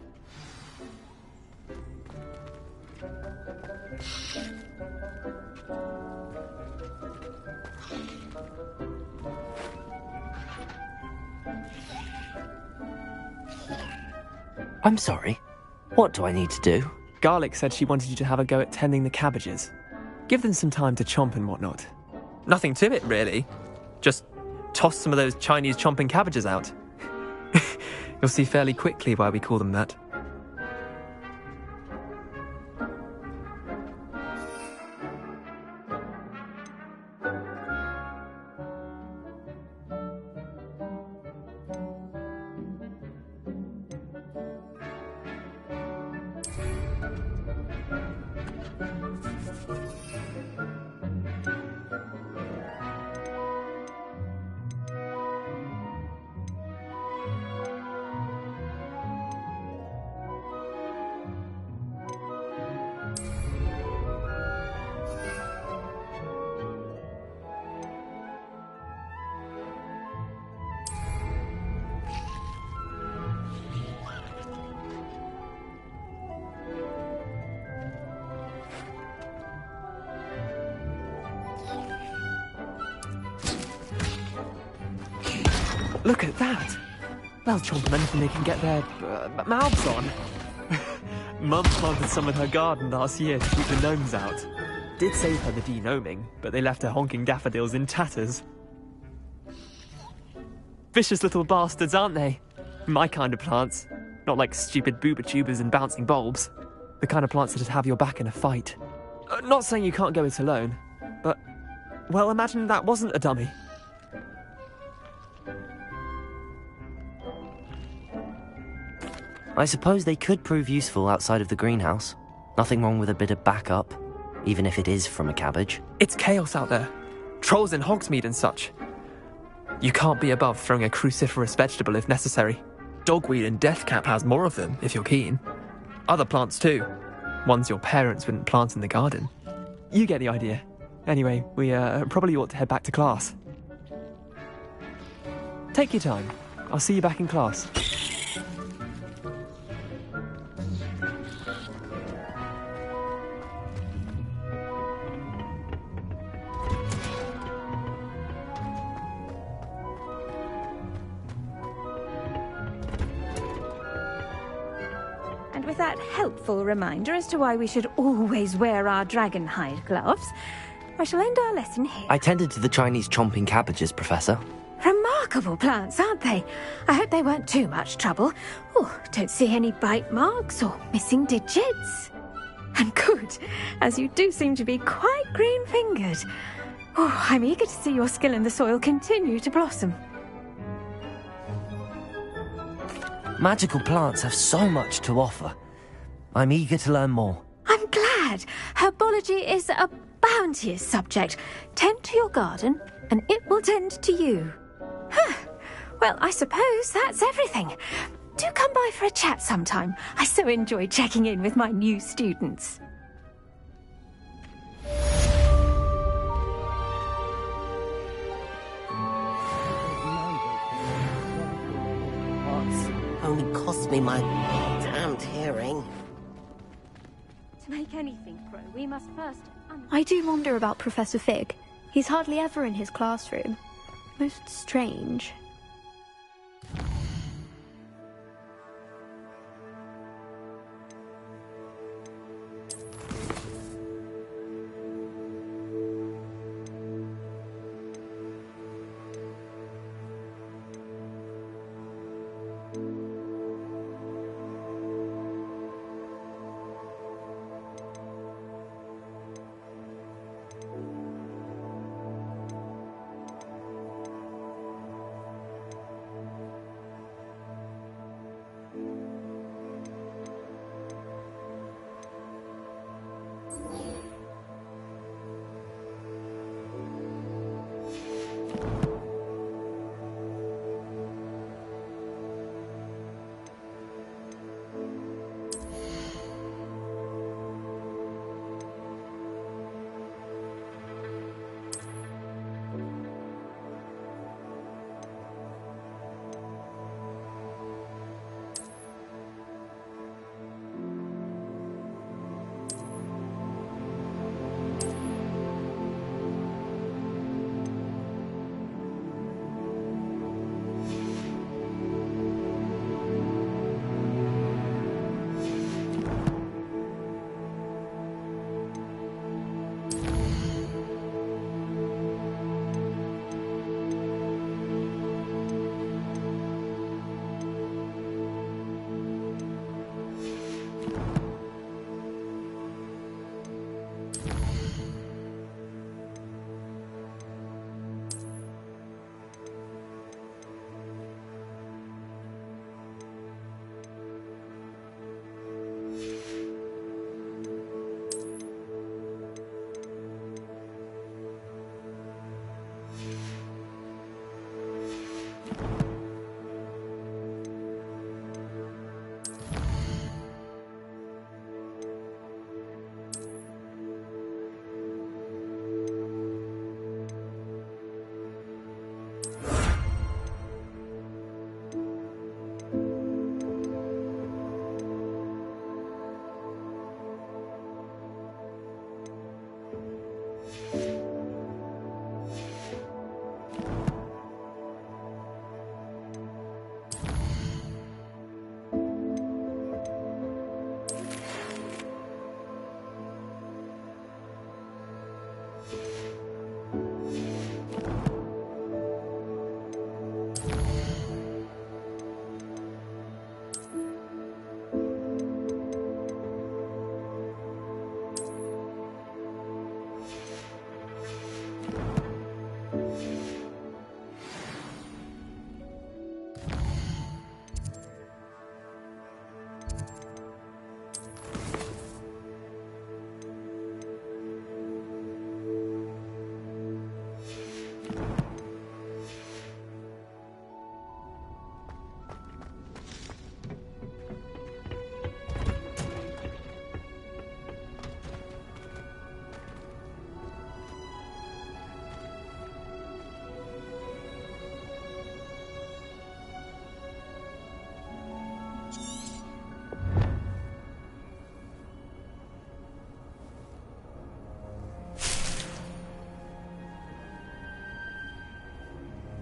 I'm sorry. What do I need to do? Garlic said she wanted you to have a go at tending the cabbages. Give them some time to chomp and whatnot. Nothing to it, really. Just toss some of those Chinese chomping cabbages out. You'll see fairly quickly why we call them that. Look at that! They'll chomp on anything they can get their mouths on. Mum planted some in her garden last year to keep the gnomes out. Did save her the de-gnoming, but they left her honking daffodils in tatters. Vicious little bastards, aren't they? My kind of plants. Not like stupid booba tubers and bouncing bulbs. The kind of plants that'd have your back in a fight. Not saying you can't go it alone, but... well, imagine that wasn't a dummy. I suppose they could prove useful outside of the greenhouse. Nothing wrong with a bit of backup, even if it is from a cabbage. It's chaos out there. Trolls in Hogsmeade and such. You can't be above throwing a cruciferous vegetable if necessary. Dogweed and deathcap has more of them, if you're keen. Other plants too. Ones your parents wouldn't plant in the garden. You get the idea. Anyway, we probably ought to head back to class. Take your time. I'll see you back in class. With that helpful reminder as to why we should always wear our dragon hide gloves, I shall end our lesson here. I tended to the Chinese chomping cabbages, Professor. Remarkable plants, aren't they? I hope they weren't too much trouble. Oh, don't see any bite marks or missing digits. And good, as you do seem to be quite green-fingered. Oh, I'm eager to see your skill in the soil continue to blossom. Magical plants have so much to offer. I'm eager to learn more. I'm glad. Herbology is a bounteous subject. Tend to your garden, and it will tend to you. Huh. Well, I suppose that's everything. Do come by for a chat sometime. I so enjoy checking in with my new students. Only cost me my damned hearing. To make anything grow, we must first... I do wonder about Professor Fig. He's hardly ever in his classroom. Most strange.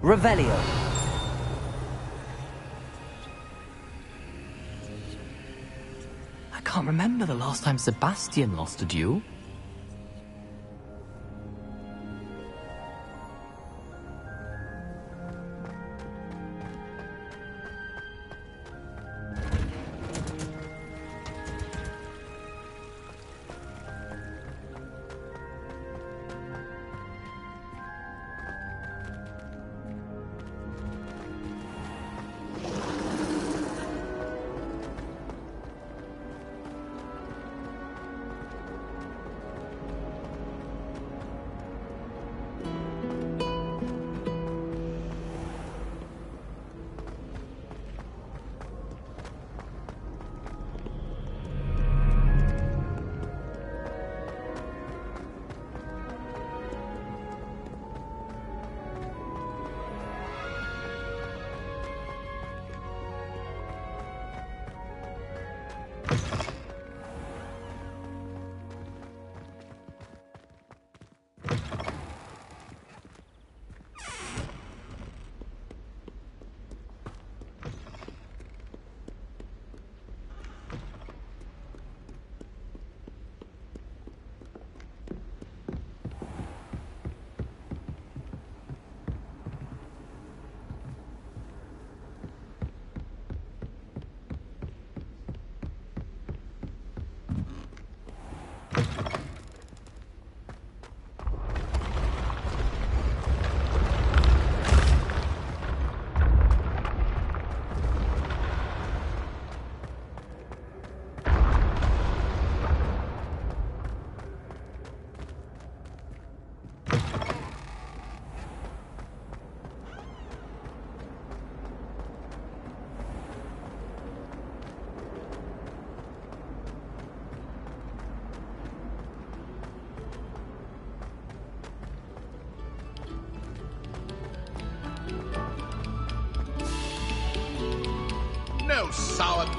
Revelio. I can't remember the last time Sebastian lost a duel.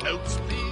notes, please?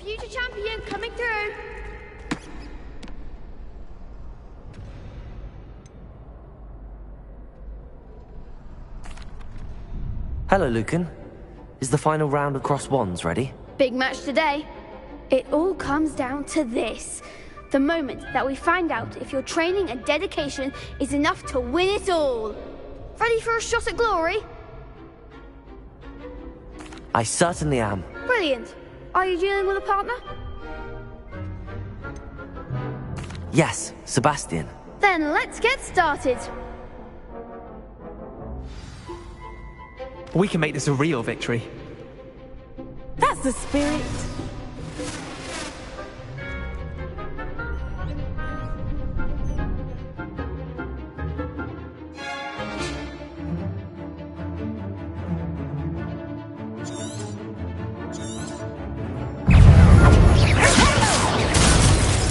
Future champion coming through. Hello, Lucan. Is the final round of Cross Wands ready? Big match today. It all comes down to this. The moment that we find out if your training and dedication is enough to win it all. Ready for a shot at glory? I certainly am. Brilliant. Are you dealing with a partner? Yes, Sebastian. Then let's get started. We can make this a real victory. That's the spirit.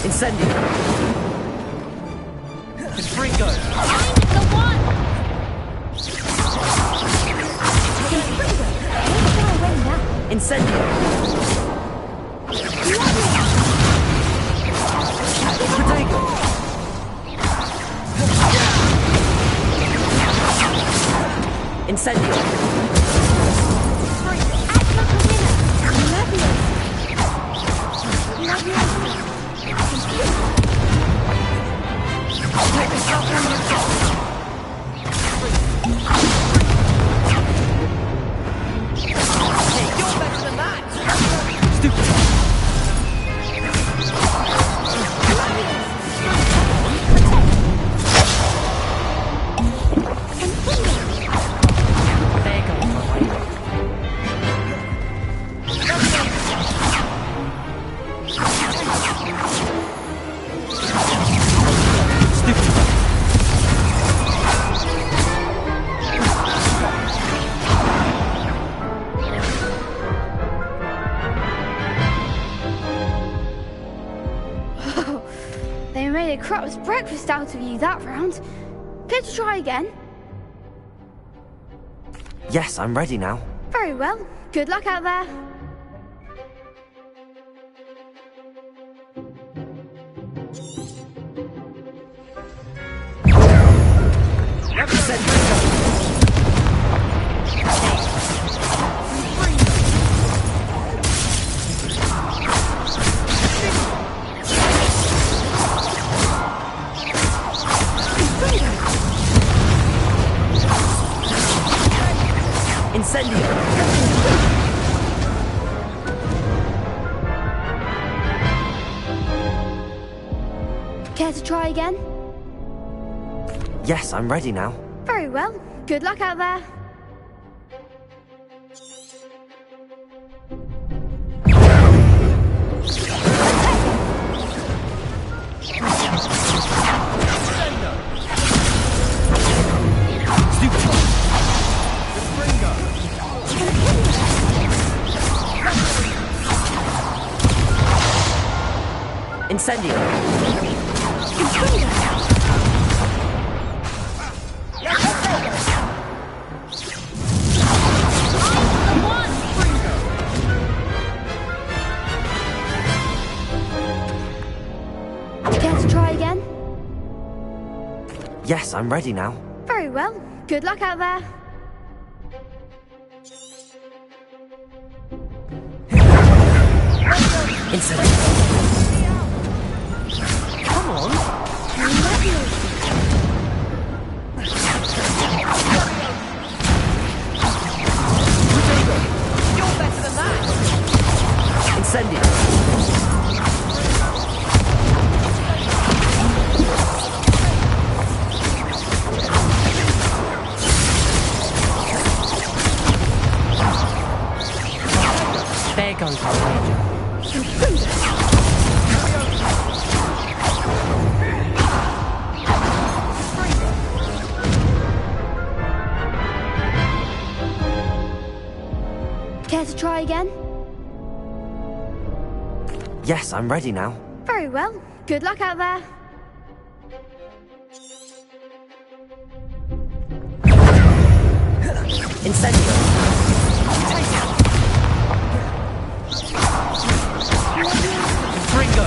Incendio! Confringo! Find the one! Incendio! Protego! Incendio! They made a crap's breakfast out of you that round. Care to try again? Yes, I'm ready now. Very well. Good luck out there. Incendio! Care to try again? Yes, I'm ready now. Very well. Good luck out there. Incendio! Care to try again? Yes, I'm ready now. Very well. Good luck out there. Incendio! Come on. You're better than that! Incendio! There goes our wager. Care to try again? Yes, I'm ready now. Very well. Good luck out there. Incendio. Ringo.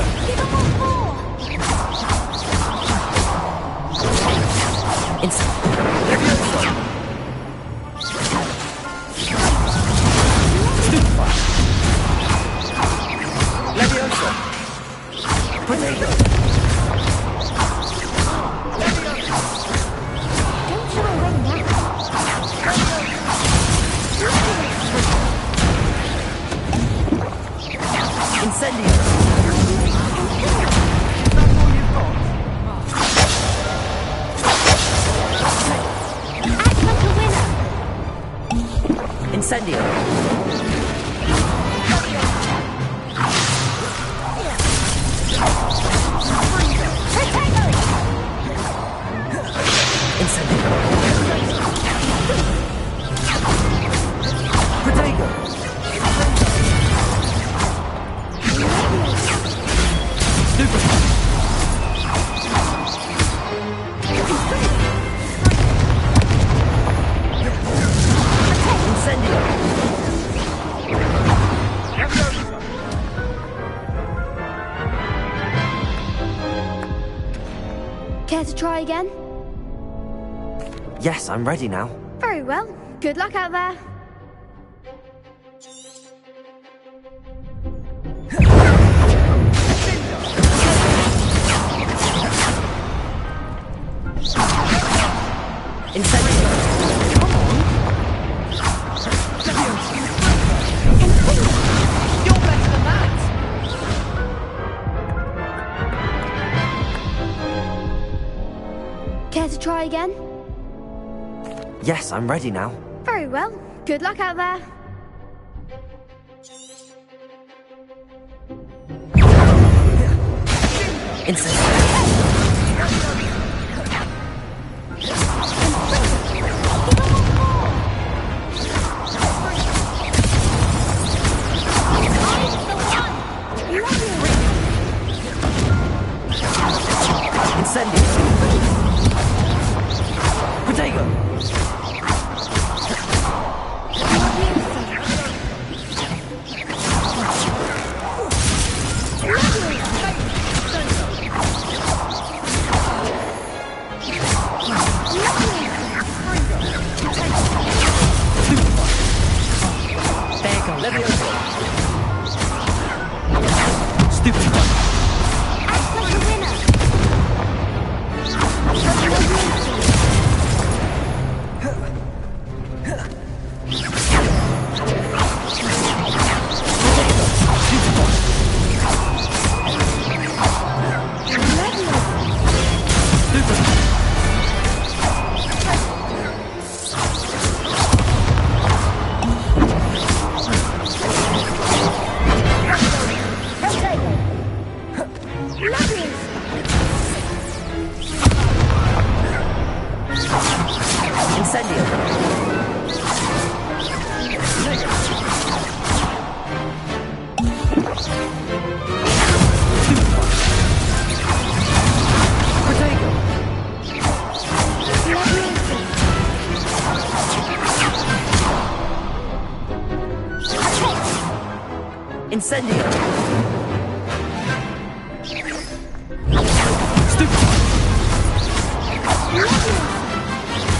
Levioso. Potato. Don't throw away now. Incendio. Act like a winner. Incendio. Care to try again? Yes, I'm ready now. Very well. Good luck out there. Care to try again? Yes, I'm ready now. Very well. Good luck out there. Incendio!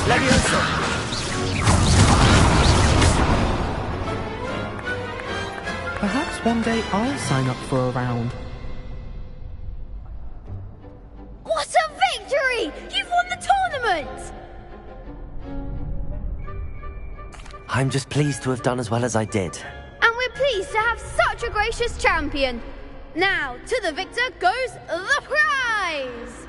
Levioso! Perhaps one day I'll sign up for a round. What a victory! You've won the tournament! I'm just pleased to have done as well as I did. And we're pleased to have such a gracious champion. Now, to the victor goes the prize!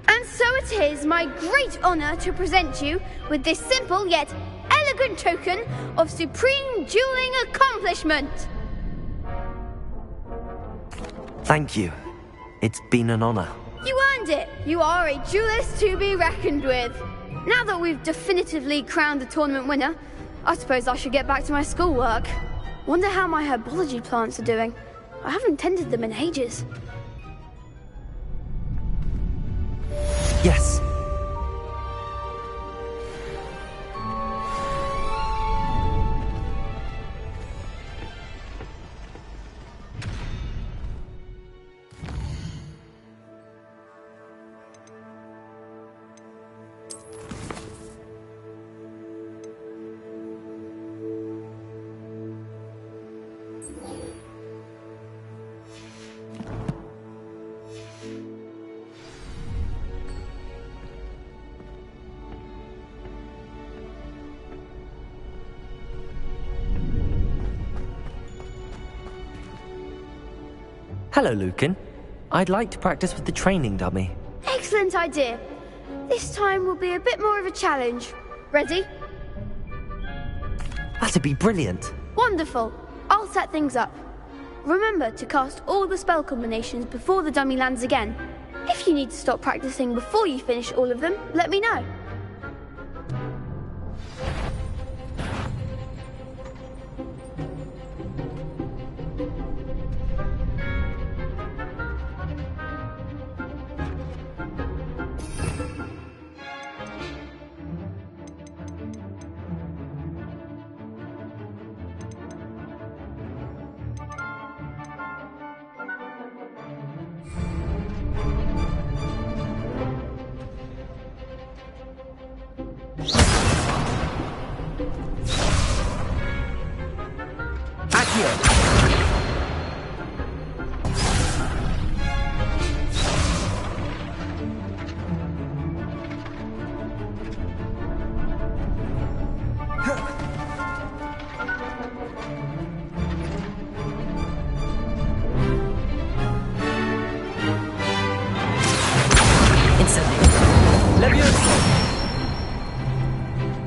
And so it is my great honor to present you with this simple yet elegant token of supreme dueling accomplishment. Thank you. It's been an honor. You earned it! You are a duelist to be reckoned with. Now that we've definitively crowned the tournament winner, I suppose I should get back to my schoolwork. Wonder how my herbology plants are doing. I haven't tended them in ages. Yes. Hello, Lucan. I'd like to practice with the training dummy. Excellent idea. This time will be a bit more of a challenge. Ready? That'd be brilliant. Wonderful. I'll set things up. Remember to cast all the spell combinations before the dummy lands again. If you need to stop practicing before you finish all of them, let me know.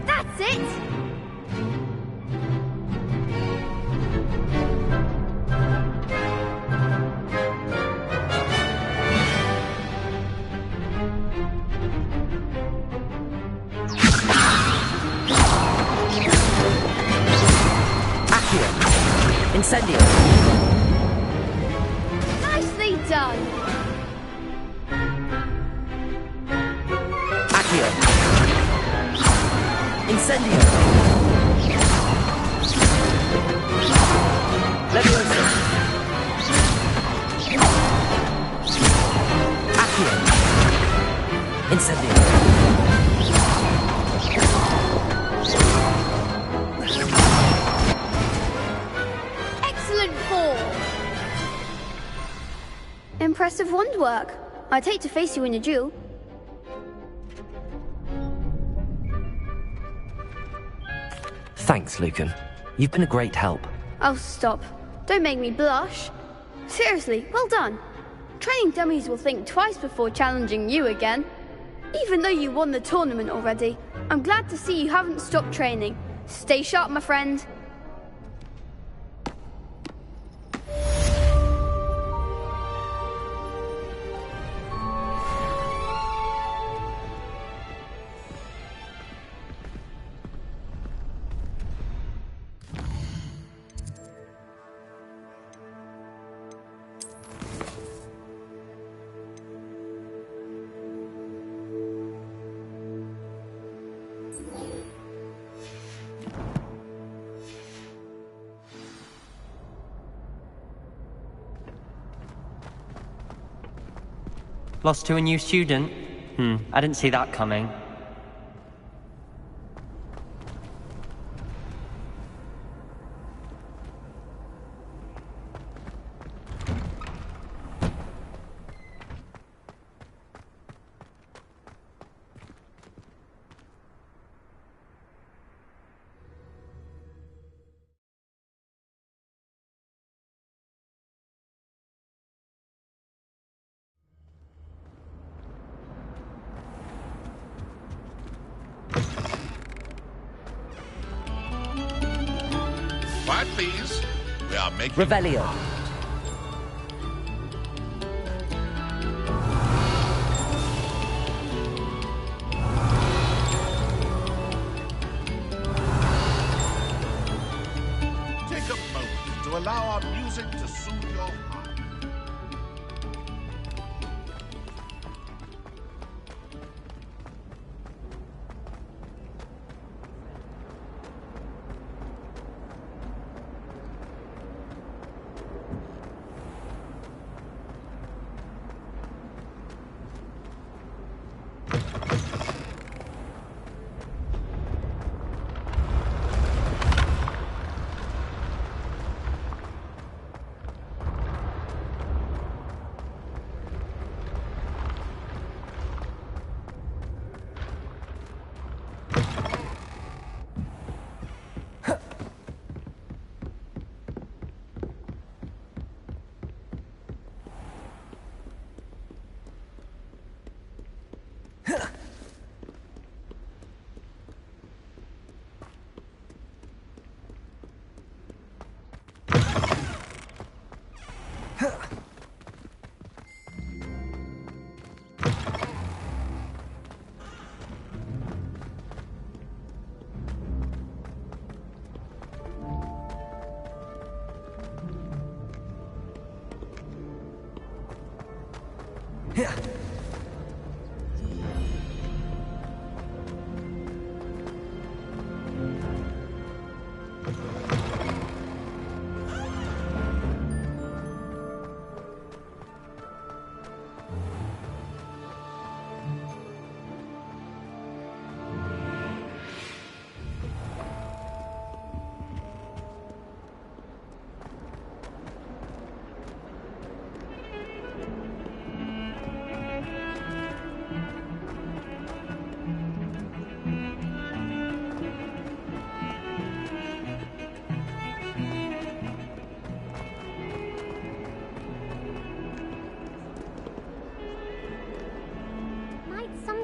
That's it! Incendio! Nicely done! Accio! Incendio! Levioso! Accio! Incendio! Excellent ball! Impressive wand work. I'd hate to face you in a duel. Thanks, Lucan. You've been a great help. Oh, stop. Don't make me blush. Seriously, well done. Training dummies will think twice before challenging you again. Even though you won the tournament already, I'm glad to see you haven't stopped training. Stay sharp, my friend. Lost to a new student? I didn't see that coming. Quiet, please. We are making... Revelio. allow our music to soothe your heart.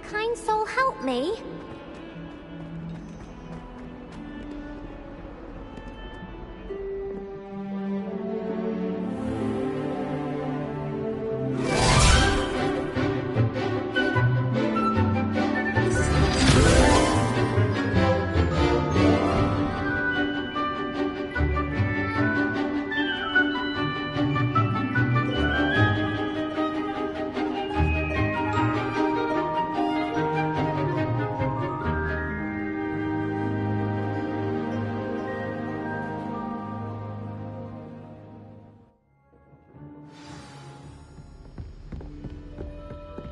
Kind soul help me?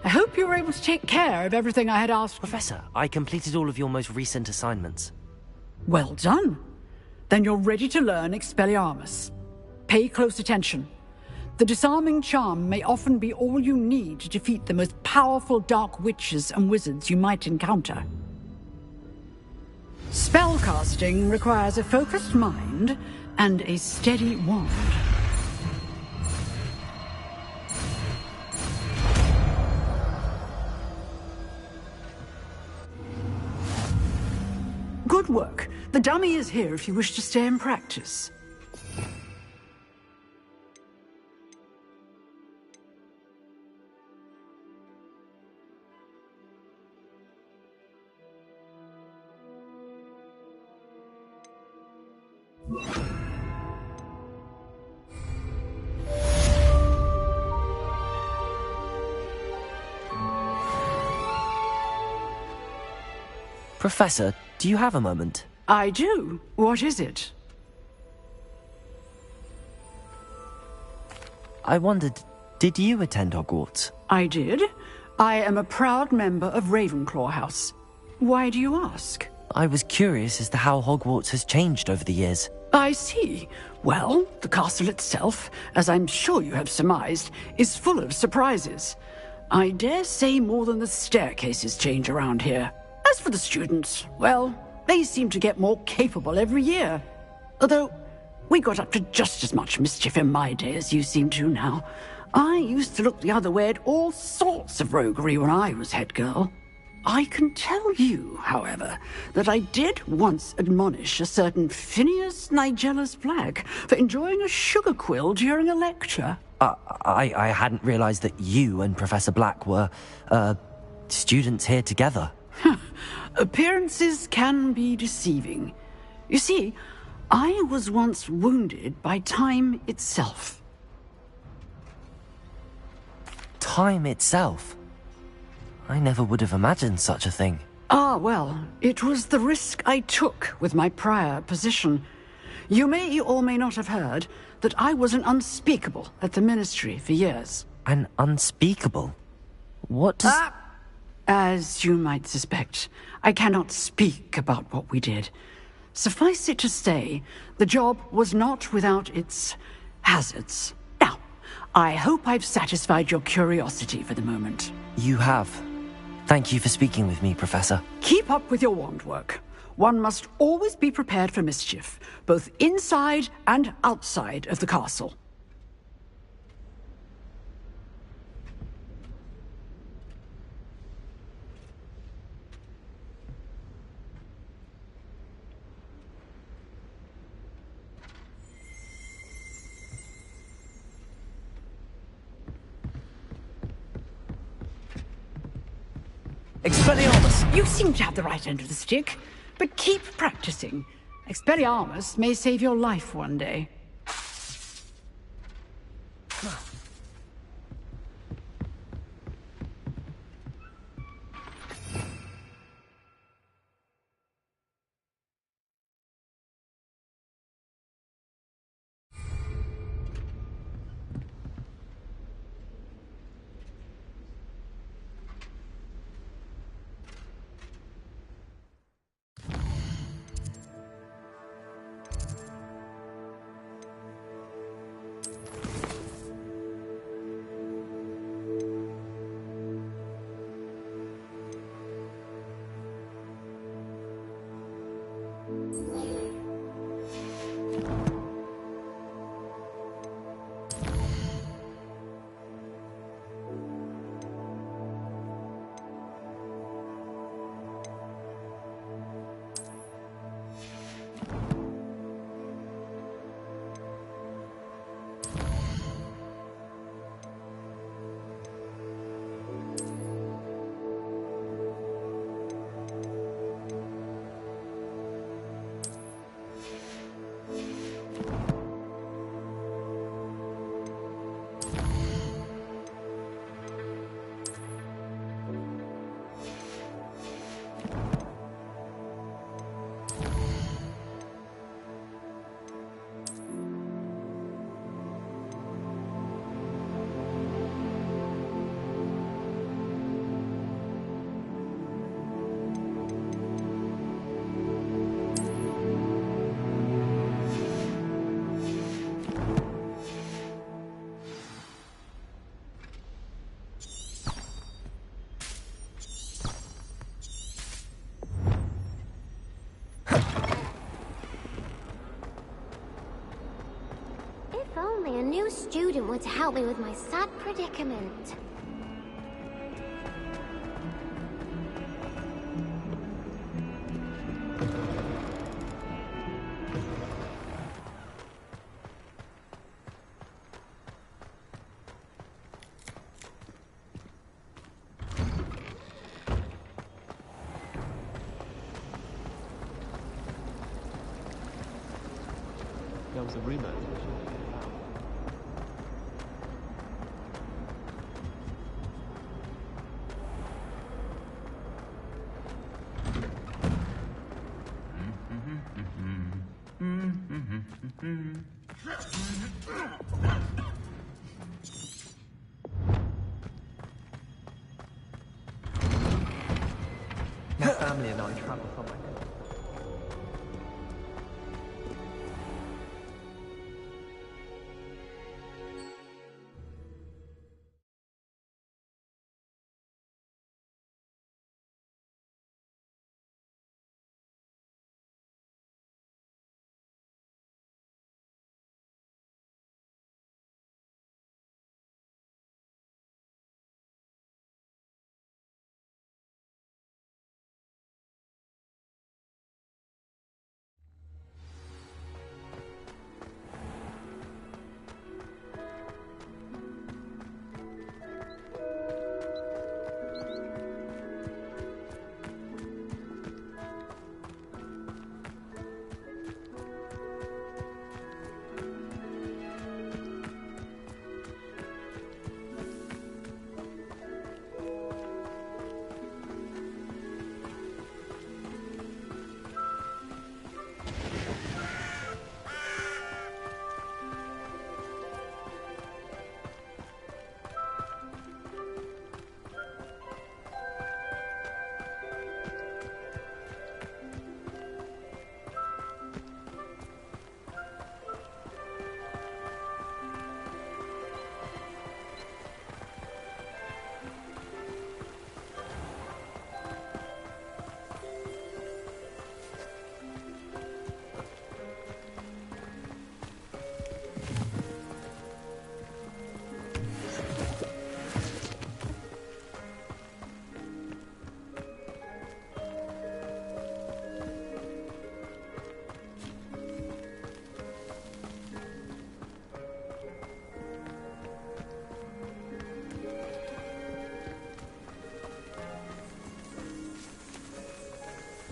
I hope you were able to take care of everything I had asked. Professor, I completed all of your most recent assignments. Well done. Then you're ready to learn Expelliarmus. Pay close attention. The disarming charm may often be all you need to defeat the most powerful dark witches and wizards you might encounter. Spellcasting requires a focused mind and a steady wand. Good work. The dummy is here if you wish to stay and practice. Professor, do you have a moment? I do. What is it? I wondered, did you attend Hogwarts? I did. I am a proud member of Ravenclaw House. Why do you ask? I was curious as to how Hogwarts has changed over the years. I see. Well, the castle itself, as I'm sure you have surmised, is full of surprises. I dare say more than the staircases change around here. As for the students, well, they seem to get more capable every year. Although, we got up to just as much mischief in my day as you seem to now. I used to look the other way at all sorts of roguery when I was head girl. I can tell you, however, that I did once admonish a certain Phineas Nigellus Black for enjoying a sugar quill during a lecture. I hadn't realized that you and Professor Black were, students here together. Appearances can be deceiving. You see, I was once wounded by time itself. Time itself? I never would have imagined such a thing. Ah, well, it was the risk I took with my prior position. You may or may not have heard that I was an unspeakable at the Ministry for years. An unspeakable? What does... As you might suspect, I cannot speak about what we did. Suffice it to say, the job was not without its hazards. Now, I hope I've satisfied your curiosity for the moment. You have. Thank you for speaking with me, Professor. Keep up with your wand work. One must always be prepared for mischief, both inside and outside of the castle. Expelliarmus! You seem to have the right end of the stick, but keep practicing. Expelliarmus may save your life one day. If only a new student were to help me with my sad predicament. There was a rumor. My family and I travel somewhere.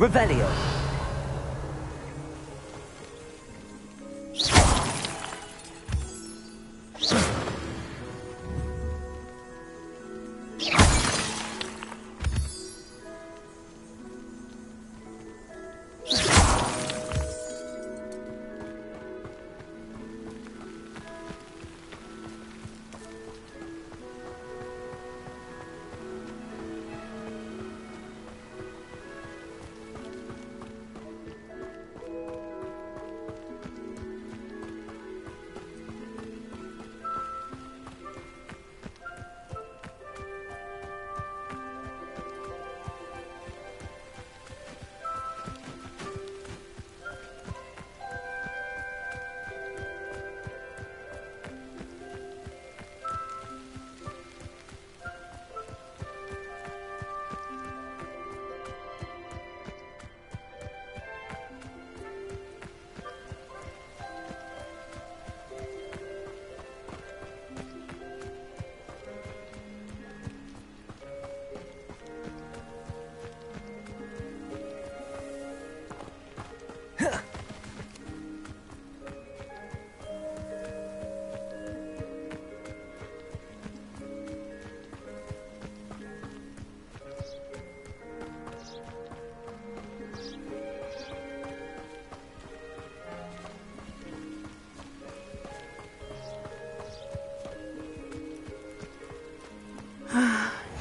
Revelio.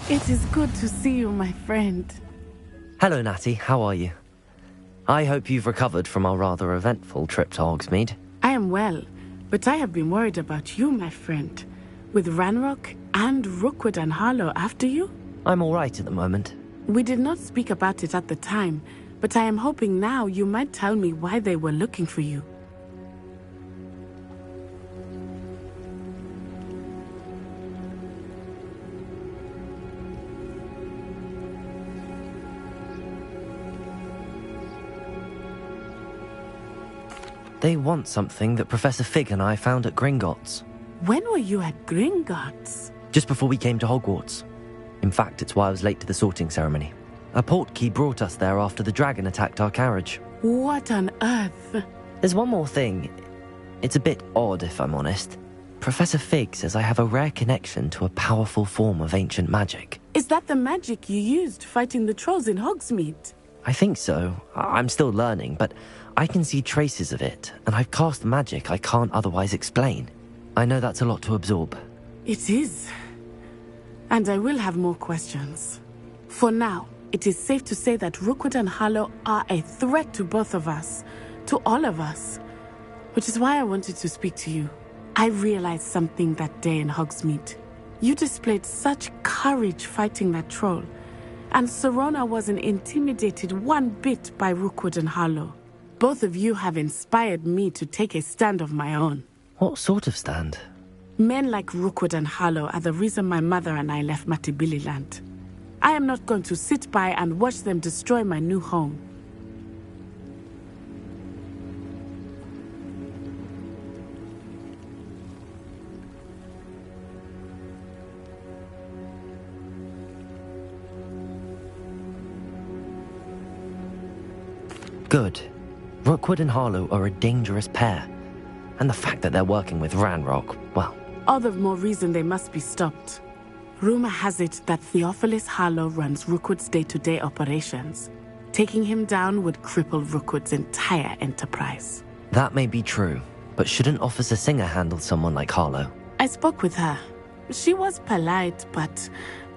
It is good to see you, my friend. Hello, Natty. How are you? I hope you've recovered from our rather eventful trip to Hogsmeade. I am well, but I have been worried about you, my friend. With Ranrock and Rookwood and Harlow after you? I'm all right at the moment. We did not speak about it at the time, but I am hoping now you might tell me why they were looking for you. They want something that Professor Fig and I found at Gringotts. When were you at Gringotts? Just before we came to Hogwarts. In fact, it's why I was late to the sorting ceremony. A portkey brought us there after the dragon attacked our carriage. What on earth? There's one more thing. It's a bit odd, if I'm honest. Professor Fig says I have a rare connection to a powerful form of ancient magic. Is that the magic you used fighting the trolls in Hogsmeade? I think so. I'm still learning, but I can see traces of it, and I've cast magic I can't otherwise explain. I know that's a lot to absorb. It is. And I will have more questions. For now, it is safe to say that Rookwood and Harlow are a threat to both of us, to all of us. Which is why I wanted to speak to you. I realized something that day in Hogsmeade. You displayed such courage fighting that troll, and Serona wasn't intimidated one bit by Rookwood and Harlow. Both of you have inspired me to take a stand of my own. What sort of stand? Men like Rookwood and Harlow are the reason my mother and I left Matabeleland. I am not going to sit by and watch them destroy my new home. Good. Rookwood and Harlow are a dangerous pair. And the fact that they're working with Ranrock, well... All the more reason they must be stopped. Rumor has it that Theophilus Harlow runs Rookwood's day-to-day operations. Taking him down would cripple Rookwood's entire enterprise. That may be true, but shouldn't Officer Singer handle someone like Harlow? I spoke with her. She was polite, but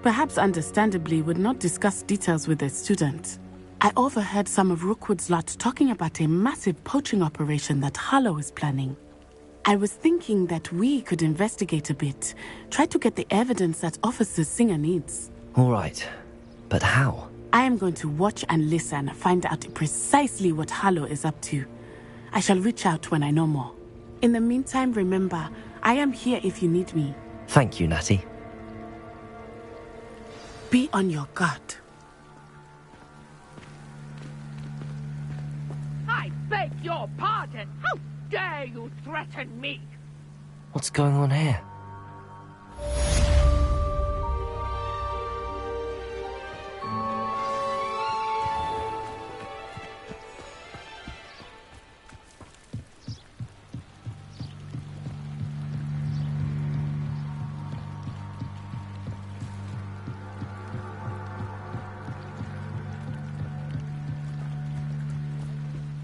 perhaps understandably would not discuss details with a student. I overheard some of Rookwood's lot talking about a massive poaching operation that Harlow is planning. I was thinking that we could investigate a bit, try to get the evidence that Officer Singer needs. All right, but how? I am going to watch and listen, find out precisely what Harlow is up to. I shall reach out when I know more. In the meantime, remember, I am here if you need me. Thank you, Natty. Be on your guard. I beg your pardon! How dare you threaten me? What's going on here?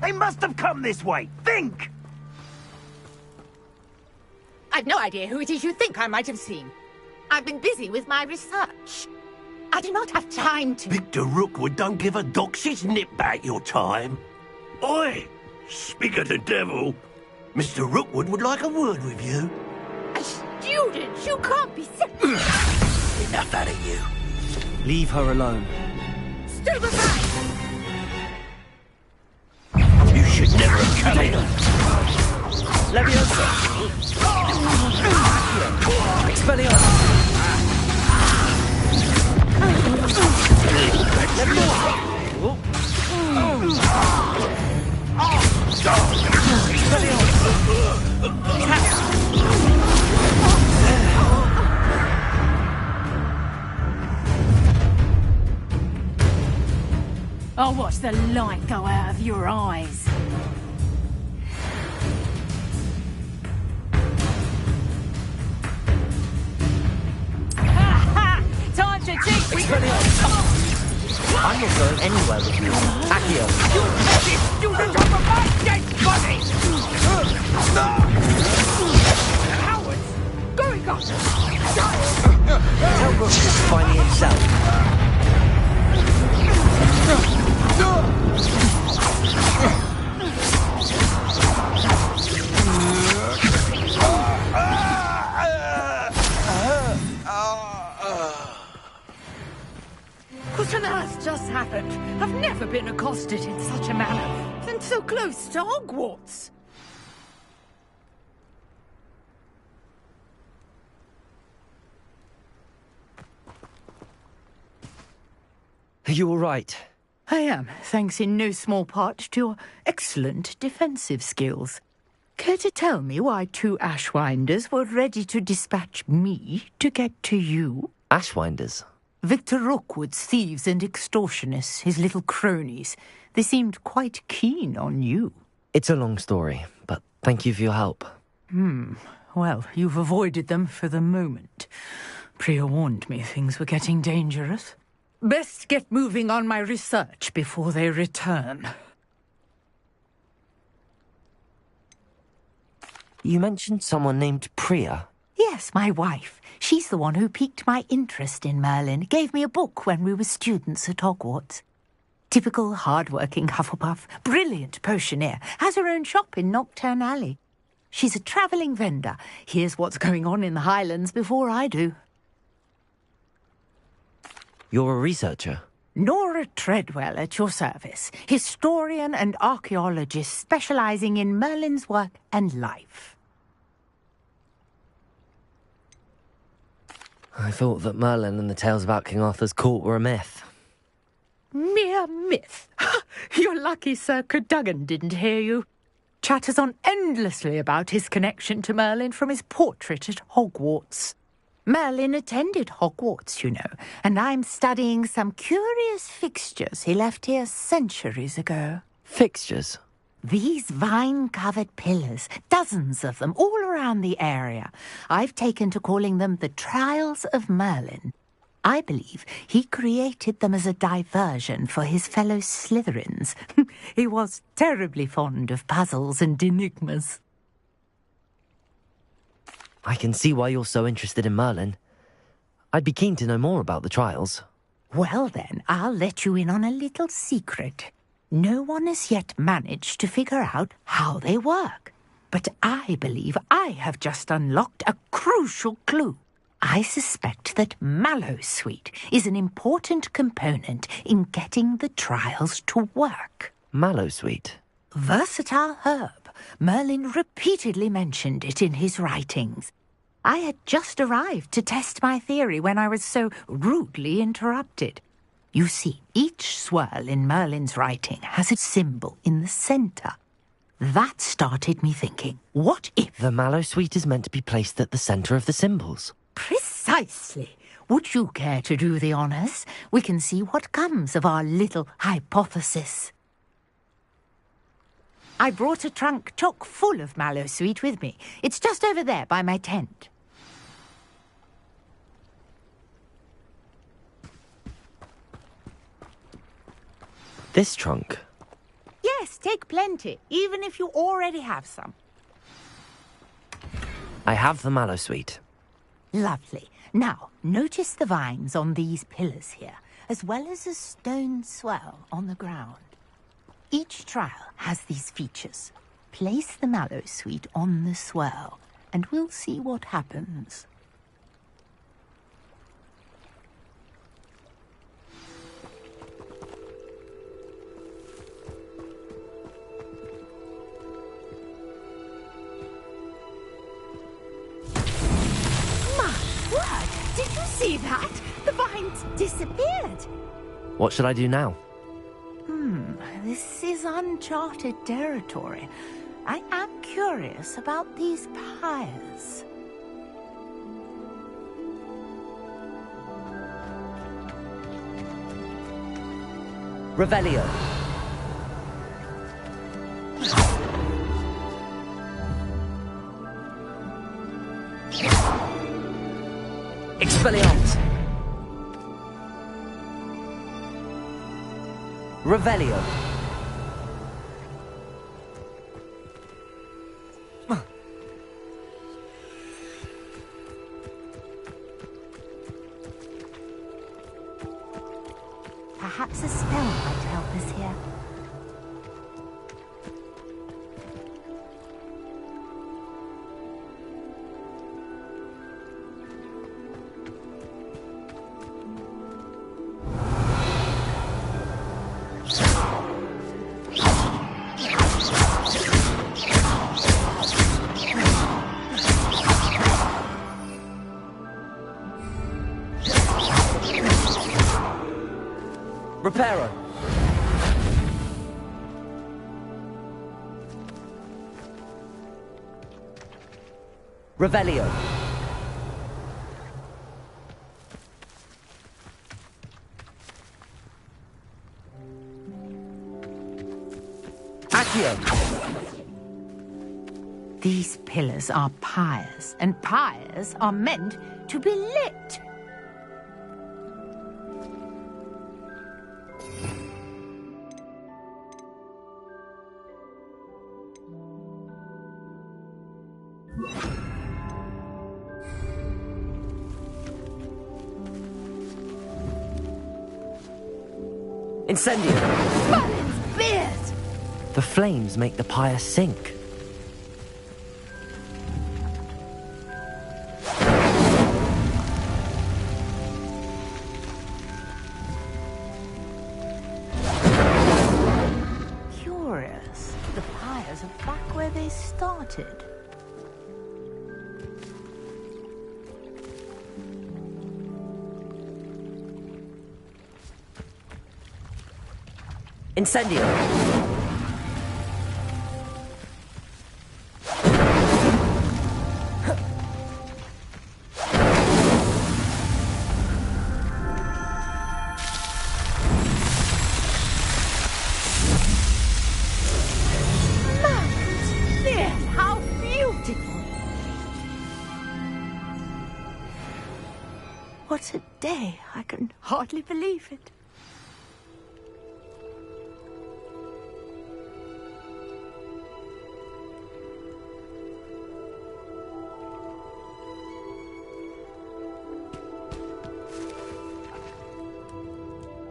They must have come this way. Think! I've no idea who it is you think I might have seen. I've been busy with my research. I do not have time to... Victor Rookwood don't give a doxy's nip back your time. Oi! Speak of the devil. Mr. Rookwood would like a word with you. A student? You can't be... Enough out of you. Leave her alone. Stupefy! You should never have come in. Leviosa! Expelliarmus! I'll watch the light go out of your eyes. Time to teach. I'm not going anywhere with you. Accio. You let this student over my dead body! Cowards! Going up! Tell Rookwood to find me himself. What on earth just happened? I've never been accosted in such a manner, and so close to Hogwarts. Are you all right? I am, thanks in no small part to your excellent defensive skills. Care to tell me why 2 Ashwinders were ready to dispatch me to get to you? Ashwinders? Victor Rookwood's thieves and extortionists, his little cronies. They seemed quite keen on you. It's a long story, but thank you for your help. Well, you've avoided them for the moment. Priya warned me things were getting dangerous. Best get moving on my research before they return. You mentioned someone named Priya. Yes, my wife. She's the one who piqued my interest in Merlin. Gave me a book when we were students at Hogwarts. Typical hard-working Hufflepuff, brilliant potioneer, has her own shop in Knockturn Alley. She's a travelling vendor. Hears what's going on in the Highlands before I do. You're a researcher? Nora Treadwell at your service. Historian and archaeologist specialising in Merlin's work and life. I thought that Merlin and the tales about King Arthur's court were a myth. Mere myth. You're lucky Sir Cadogan didn't hear you. Chatters on endlessly about his connection to Merlin from his portrait at Hogwarts. Merlin attended Hogwarts, you know, and I'm studying some curious fixtures he left here centuries ago. Fixtures? These vine-covered pillars, dozens of them, all around the area. I've taken to calling them the Trials of Merlin. I believe he created them as a diversion for his fellow Slytherins. He was terribly fond of puzzles and enigmas. I can see why you're so interested in Merlin. I'd be keen to know more about the trials. Well then, I'll let you in on a little secret. No one has yet managed to figure out how they work. But I believe I have just unlocked a crucial clue. I suspect that Mallowsweet is an important component in getting the trials to work. Mallowsweet? Versatile herb. Merlin repeatedly mentioned it in his writings. I had just arrived to test my theory when I was so rudely interrupted. You see, each swirl in Merlin's writing has a symbol in the centre. That started me thinking, what if... The Mallowsweet is meant to be placed at the centre of the symbols. Precisely. Would you care to do the honours? We can see what comes of our little hypothesis. I brought a trunk chock full of Mallowsweet with me. It's just over there by my tent. This trunk? Yes, take plenty, even if you already have some. I have the mallow sweet. Lovely. Now, notice the vines on these pillars here, as well as a stone swell on the ground. Each trial has these features. Place the mallow sweet on the swell, and we'll see what happens. Did you see that? The vines disappeared. What should I do now? This is uncharted territory. I am curious about these pyres. Revelio. Expelliarmus. Revelio. Perhaps a spell might help us here. Reparo. Revelio. Accio. These pillars are pyres, and pyres are meant to be lit. Incendio. Merlin's beard! The flames make the pyre sink. Curious. The pyres are back where they started. Incendio. How beautiful! What a day! I can hardly believe it.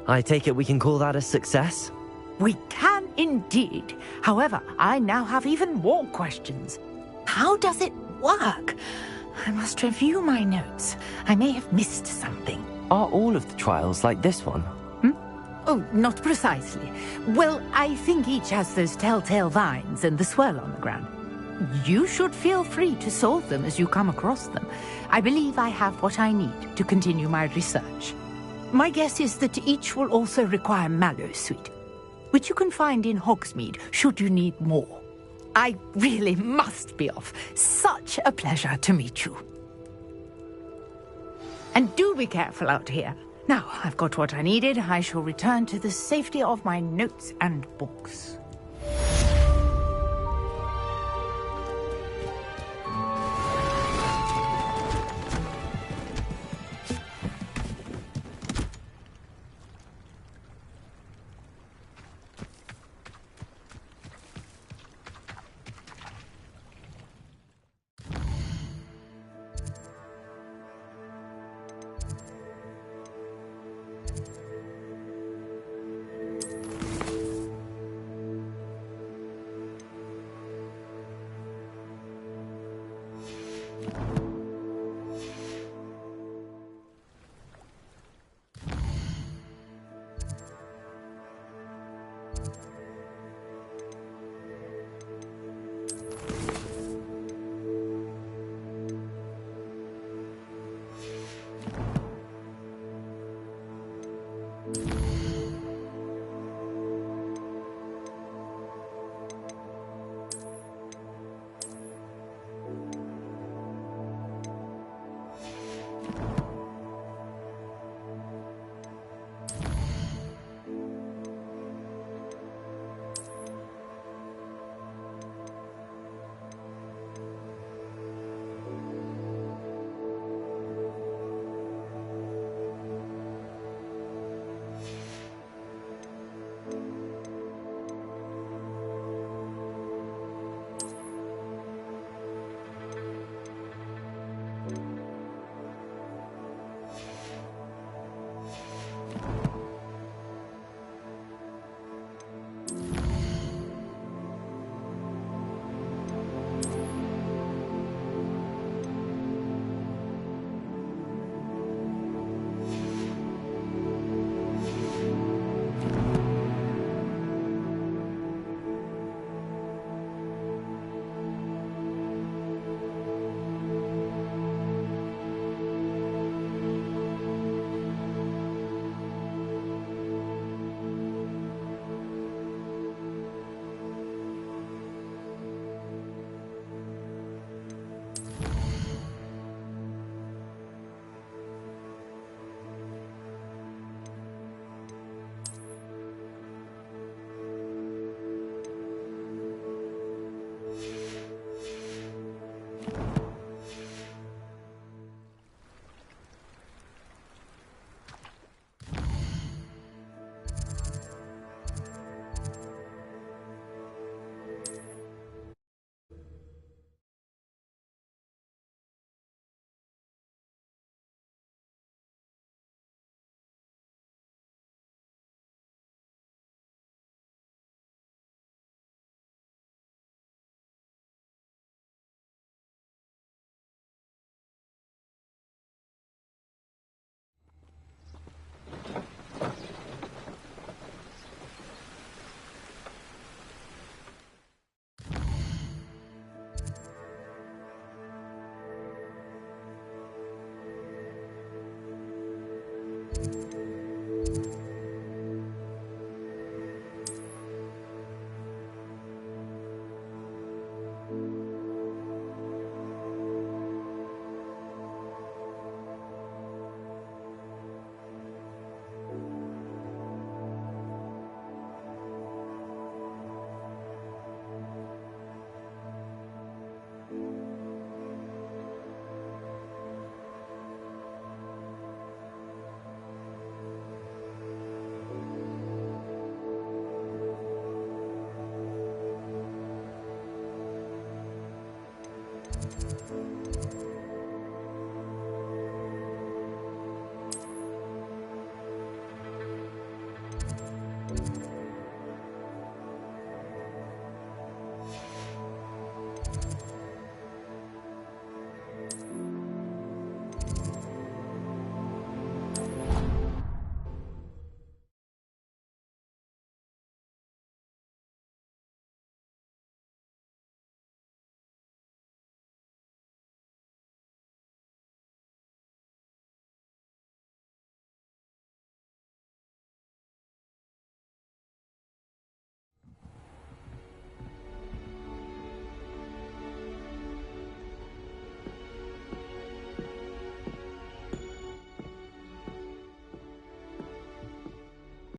I take it we can call that a success? We can indeed. However, I now have even more questions. How does it work? I must review my notes. I may have missed something. Are all of the trials like this one? Oh, not precisely. Well, I think each has those telltale vines and the swirl on the ground. You should feel free to solve them as you come across them. I believe I have what I need to continue my research. My guess is that each will also require mallow sweet, which you can find in Hogsmeade should you need more. I really must be off. Such a pleasure to meet you. And do be careful out here. Now, I've got what I needed. I shall return to the safety of my notes and books.